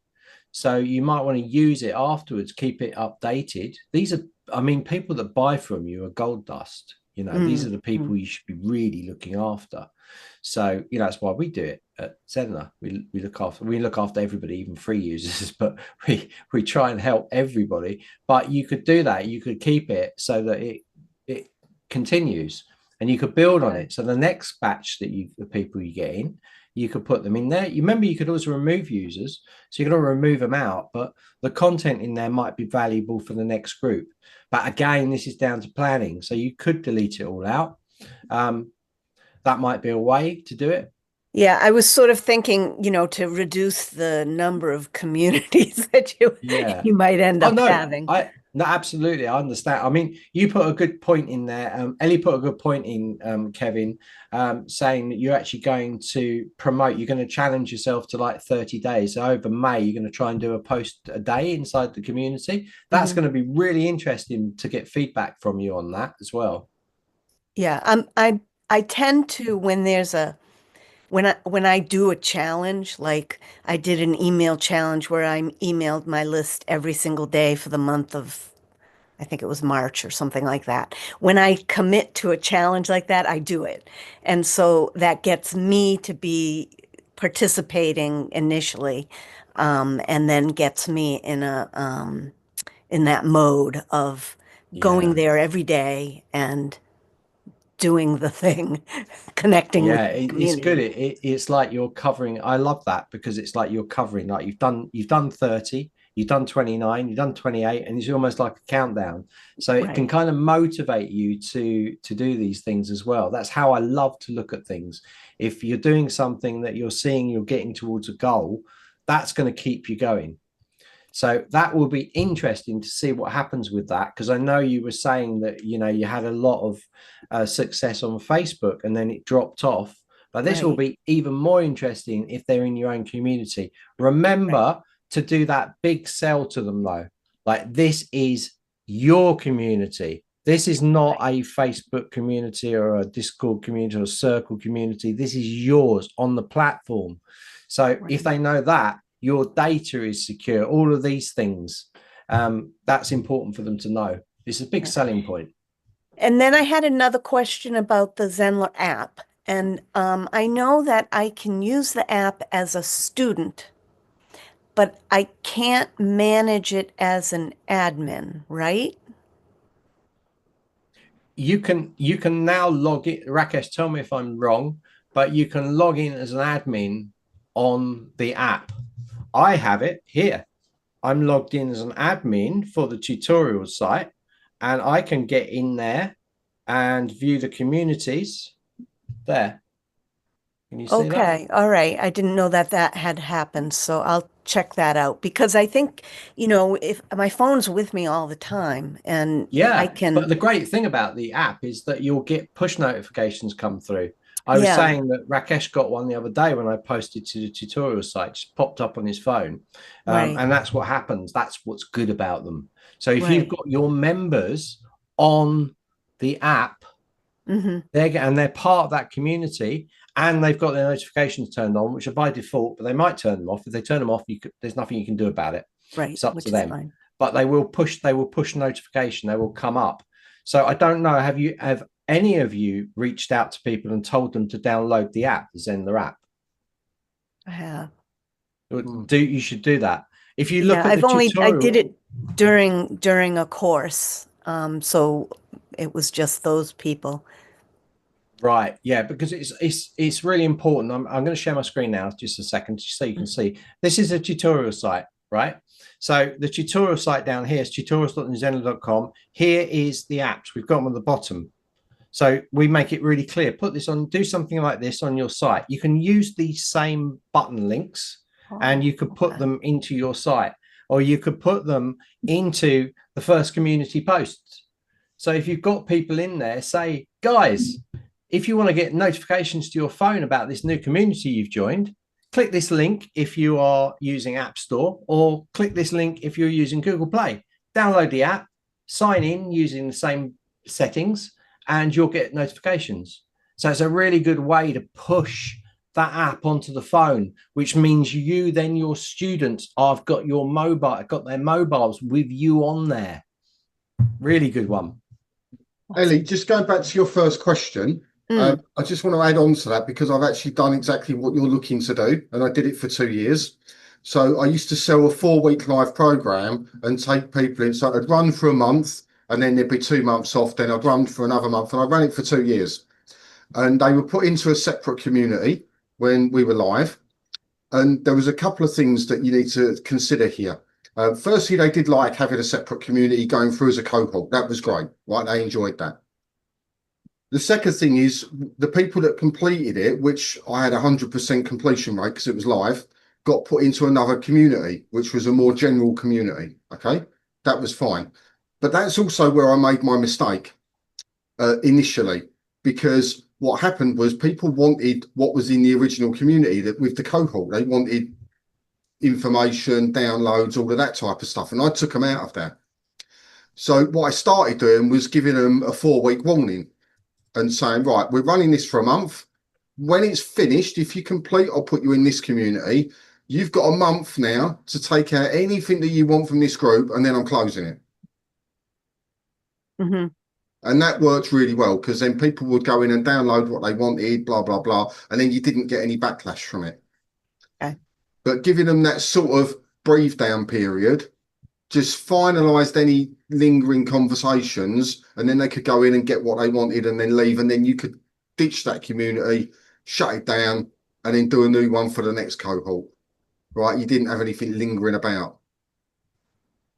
So you might want to use it afterwards, keep it updated. These are, I mean, people that buy from you are gold dust. These are the people you should be really looking after. So, that's why we do it at Zenler. We look after everybody, even free users, but we try and help everybody. But you could do that. You could keep it so that it continues and you could build on it. So the next batch the people you get in, you could put them in there. You remember you could also remove users. So you could remove them out, but the content in there might be valuable for the next group. But again, this is down to planning. So you could delete it all out. That might be a way to do it. Yeah, I was sort of thinking, to reduce the number of communities that you might end up having. No, absolutely. I understand. I mean, you put a good point in there. Ellie put a good point in, Kevin, saying that you're actually going to promote, you're going to challenge yourself to like 30 days. So over May, you're going to try and do a post a day inside the community. That's going to be really interesting to get feedback from you on that as well. Yeah, I tend to when I do a challenge, like I did an email challenge where I emailed my list every single day for the month of, I think it was March or something like that. When I commit to a challenge like that, I do it. And so that gets me to be participating initially, and then gets me in that mode of going there every day and doing the thing, connecting with the community. It's good. It's like you're covering. I love that because it's like you're covering. Like you've done 30, you've done 29, you've done 28, and it's almost like a countdown. So it can kind of motivate you to do these things as well. That's how I love to look at things. If you're doing something that you're seeing you're getting towards a goal, that's going to keep you going. So that will be interesting to see what happens with that, because I know you were saying that, you had a lot of success on Facebook and then it dropped off. But this will be even more interesting if they're in your own community. Remember to do that big sell to them, though. Like, this is your community. This is not a Facebook community or a Discord community or a Circle community. This is yours on the platform. So if they know that, your data is secure, all of these things, that's important for them to know. It's a big selling point. And then I had another question about the Zenler app. And I know that I can use the app as a student, but I can't manage it as an admin, right? You can now log in. Rakesh, tell me if I'm wrong, but you can log in as an admin on the app. I have it here. I'm logged in as an admin for the tutorial site, and I can get in there and view the communities there. Can you see that? Okay, all right. I didn't know that that had happened, so I'll check that out because I think, if my phone's with me all the time and I Yeah, but can, the great thing about the app is that you'll get push notifications come through. I was yeah, saying that Rakesh got one the other day when I posted to the tutorial site, just popped up on his phone. right, And that's what happens. That's what's good about them. So if you've right. got your members on the app, Hmm. they're part of that community, and they've got their notifications turned on, which are by default, but they might turn them off. If they turn them off, there's nothing you can do about it. Right, It's up to which is them. fine. But they will push notification. They will come up. So I don't know. Have any of you reached out to people and told them to download the app, the Zenler app? I have. You should do that. If you Yeah, look at the I did tutorial, it during a course. So it was just those people. right? Yeah, because it's really important. I'm going to share my screen now, just a second, just so you can see. This is a tutorial site, right? So the tutorial site down here is tutorials.zenler.com. Here is the apps. We've got them on the bottom. So we make it really clear. Put this on, do something like this on your site. You can use these same button links and Oh, you could put okay. them into your site, or you could put them into the first community posts. So if you've got people in there, say, guys, if you want to get notifications to your phone about this new community you've joined, click this link if you are using App Store, or click this link if you're using Google Play. Download the app, sign in using the same settings, and you'll get notifications. So it's a really good way to push that app onto the phone, which means you then your students have got their mobiles with you on there. Really good one. Ellie, just going back to your first question, Mm. I just want to add on to that because I've actually done exactly what you're looking to do, and I did it for 2 years. So I used to sell a 4 week live program and take people in. So I'd run for a month, and then there'd be 2 months off. Then I'd run for another month, and I ran it for 2 years. And they were put into a separate community when we were live. And there was a couple of things that you need to consider here. Firstly, they did like having a separate community going through as a cohort. That was great, right? They enjoyed that. The second thing is the people that completed it, which I had 100% completion rate because it was live, got put into another community, which was a more general community. Okay, that was fine. But that's also where I made my mistake initially, because what happened was people wanted what was in the original community that with the cohort, they wanted information, downloads, all of that type of stuff. And I took them out of that. So what I started doing was giving them a 4 week warning and saying, right, we're running this for a month. When it's finished, if you complete, I'll put you in this community. You've got a month now to take out anything that you want from this group, and then I'm closing it. Hmm. And that worked really well because then people would go in and download what they wanted, blah, blah, blah. And then you didn't get any backlash from it. Okay. But giving them that sort of breathe down period just finalized any lingering conversations, and then they could go in and get what they wanted and then leave. And then you could ditch that community, shut it down, and then do a new one for the next cohort. Right. You didn't have anything lingering about.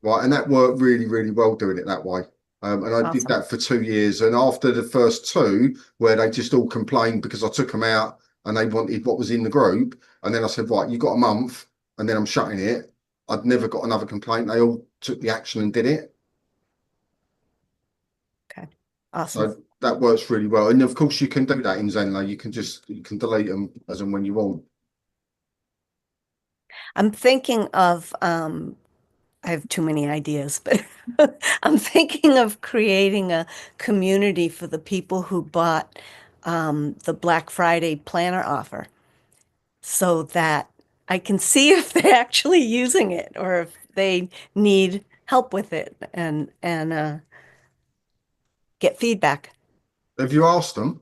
Right. And that worked really, really well doing it that way. And I did Awesome. that for 2 years. And after the first two, where they just all complained because I took them out and they wanted what was in the group, and then I said, right, you got a month, and then I'm shutting it. I'd never got another complaint. They all took the action and did it. Okay. Awesome. So that works really well. And of course, you can do that in Zenler. You can delete them as and when you want. I'm thinking of, I have too many ideas, but I'm thinking of creating a community for the people who bought the Black Friday planner offer so that I can see if they're actually using it or if they need help with it and get feedback. Have you asked them?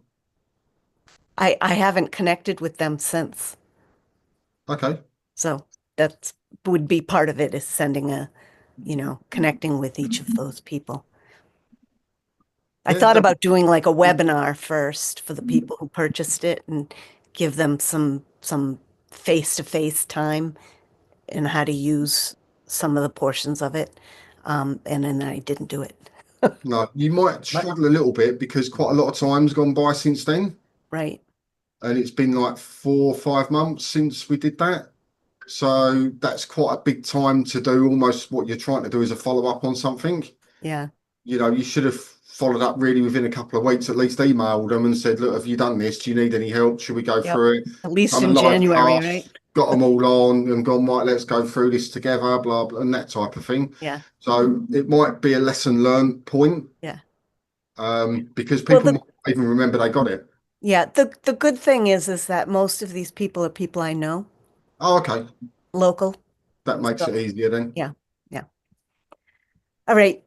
I haven't connected with them since. Okay. So that's would be part of it is sending a, connecting with each of those people. I Yeah, thought about doing like a webinar first for the people who purchased it and give them some face-to-face time and how to use some of the portions of it. And then I didn't do it. no, you might struggle a little bit because quite a lot of time's gone by since then. Right. And it's been like 4 or 5 months since we did that. So that's quite a big time to do almost what you're trying to do as a follow up on something. Yeah. You should have followed up really within a couple of weeks, at least emailed them and said, look, have you done this? Do you need any help? Should we go Yep. through it? At least Done a in live January, class, right? got them all on and gone, right, let's go through this together, blah, blah, and that type of thing. Yeah. So it might be a lesson learned point Yeah. because Well, people might even remember they got it. the good thing is that most of these people are people I know, Oh, okay. local. That makes So, it easier then. yeah. Yeah. All right.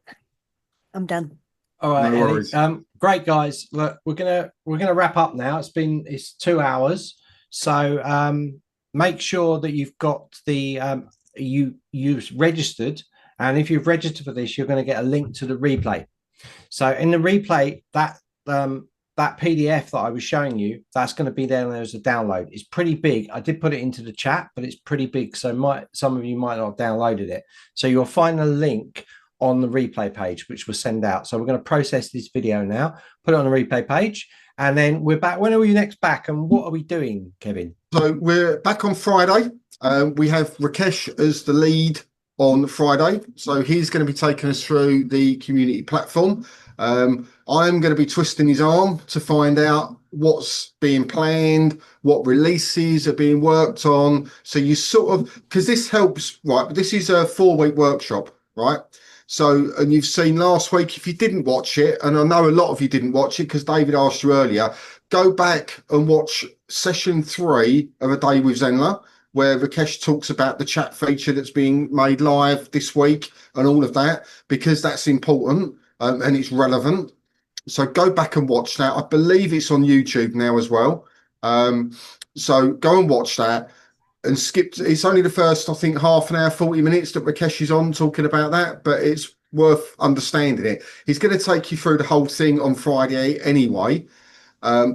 I'm done. All right, No Ellie. worries. Great guys. Look, we're gonna wrap up now. It's 2 hours. So make sure that you've got the you've registered, and if you've registered for this, you're going to get a link to the replay. So in the replay, that PDF that I was showing you, that's going to be there as a download. It's pretty big. I did put it into the chat, but it's pretty big. So some of you might not have downloaded it. So you'll find a link on the replay page, which we'll send out. So we're going to process this video now, put it on the replay page, and then we're back. When are we next back? And what are we doing, Kevin? So we're back on Friday. We have Rakesh as the lead on Friday. So he's going to be taking us through the community platform. I'm going to be twisting his arm to find out what's being planned, what releases are being worked on. So you sort of, because this helps, right? This is a 4-week workshop, right? So, and you've seen last week, if you didn't watch it, and I know a lot of you didn't watch it because David asked you earlier, go back and watch session 3 of A Day with Zenler, where Rakesh talks about the chat feature that's being made live this week and all of that, because that's important and it's relevant. So go back and watch that. I believe it's on YouTube now as well. So go and watch that and skip. It's only the first, I think, half an hour, 40 minutes that Rakesh is on talking about that, but it's worth understanding it. He's going to take you through the whole thing on Friday anyway,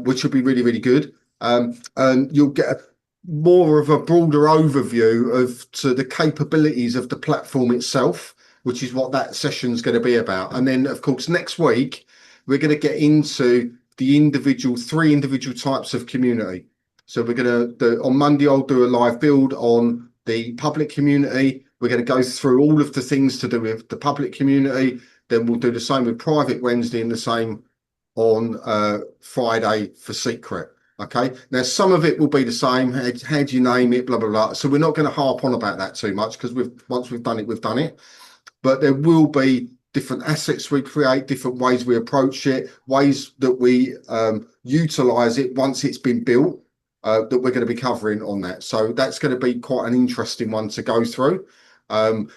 which will be really, really good. And you'll get more of a broader overview of to the capabilities of the platform itself, which is what that session is going to be about. And then, of course, next week, we're going to get into the 3 individual types of community. So we're going to, on Monday, I'll do a live build on the public community. We're going to go through all of the things to do with the public community. Then we'll do the same with private Wednesday and the same on Friday for secret. Okay. Now, some of it will be the same. How do you name it? Blah, blah, blah. So we're not going to harp on about that too much because once we've done it, we've done it. But there will be different assets we create, different ways we approach it, ways that we utilize it once it's been built that we're going to be covering on that. So that's going to be quite an interesting one to go through. And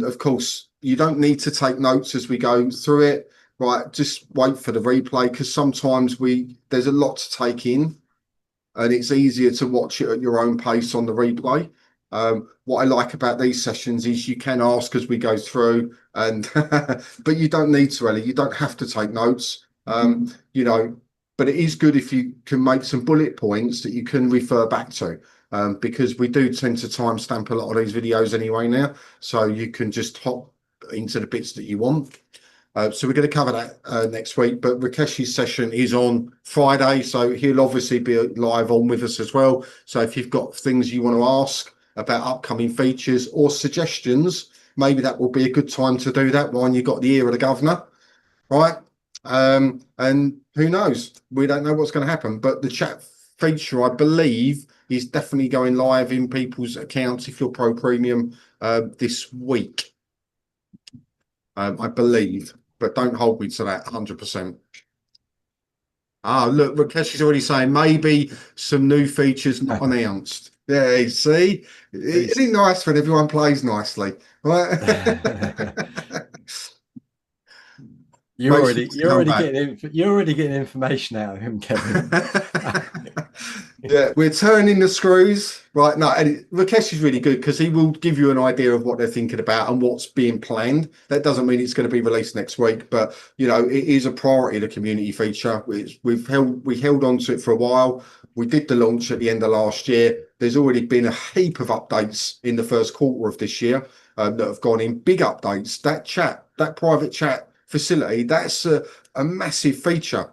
of course, you don't need to take notes as we go through it. Right, just wait for the replay because sometimes there's a lot to take in and it's easier to watch it at your own pace on the replay. What I like about these sessions is you can ask as we go through and but you don't need to, Ellie. You don't have to take notes. But it is good if you can make some bullet points that you can refer back to. Because we do tend to timestamp a lot of these videos anyway now. So you can just hop into the bits that you want. So we're going to cover that next week, but Rakesh's session is on Friday, so he'll obviously be live on with us as well. So if you've got things you want to ask about upcoming features or suggestions, maybe that will be a good time to do that when you've got the ear of the governor, right? And who knows? We don't know what's going to happen, but the chat feature, I believe, is definitely going live in people's accounts if you're Pro Premium this week. I believe, but don't hold me to that 100%. Look, Rakesh is already saying maybe some new features not announced. Yeah, see, isn't it nice when everyone plays nicely, right? You're Make sure already to you're come already back. getting information out of him, Kevin. Yeah, we're turning the screws right now. And Rakesh is really good because he will give you an idea of what they're thinking about and what's being planned. That doesn't mean it's going to be released next week, but you know, it is a priority, the community feature. We held on to it for a while. We did the launch at the end of last year. There's already been a heap of updates in the first quarter of this year that have gone in. Big updates. That private chat facility, that's a massive feature.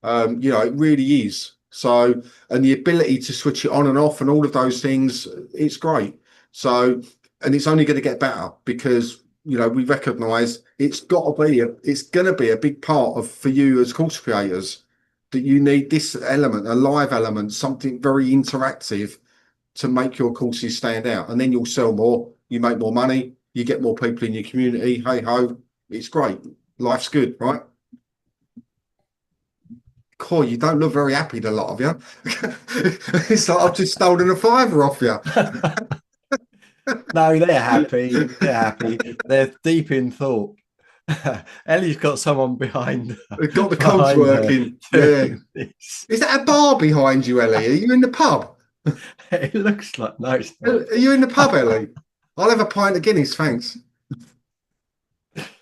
You know, it really is. So, and the ability to switch it on and off and all of those things, it's great. So, and it's only going to get better because, you know, we recognize it's going to be a big part of for you as course creators that you need this element, a live element, something very interactive to make your courses stand out. And then you'll sell more, you make more money, you get more people in your community. Hey ho, it's great. Life's good, right? Coy, you don't look very happy, the lot of you. It's like I've just stolen a fiver off you. No, they're happy. They're happy. They're deep in thought. Ellie's got someone behind We've got the cogs working. Yeah. This. Is that a bar behind you, Ellie? Are you in the pub? It looks like no, it's not. Are you in the pub, Ellie? I'll have a pint of Guinness, thanks.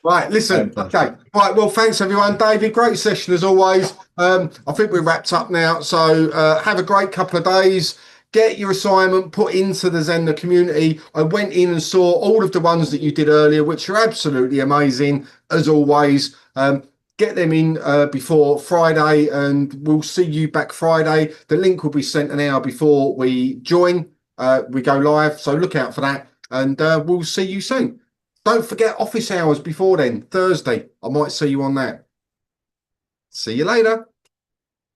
Right, listen. Fantastic. Okay. Right, well, thanks everyone. David, great session as always. I think we're wrapped up now. So have a great couple of days. Get your assignment put into the Zenler community. I went in and saw all of the ones that you did earlier, which are absolutely amazing, as always. Get them in before Friday, and we'll see you back Friday. The link will be sent an hour before we join. We go live, so look out for that, and we'll see you soon. Don't forget office hours before then, Thursday. I might see you on that. See you later.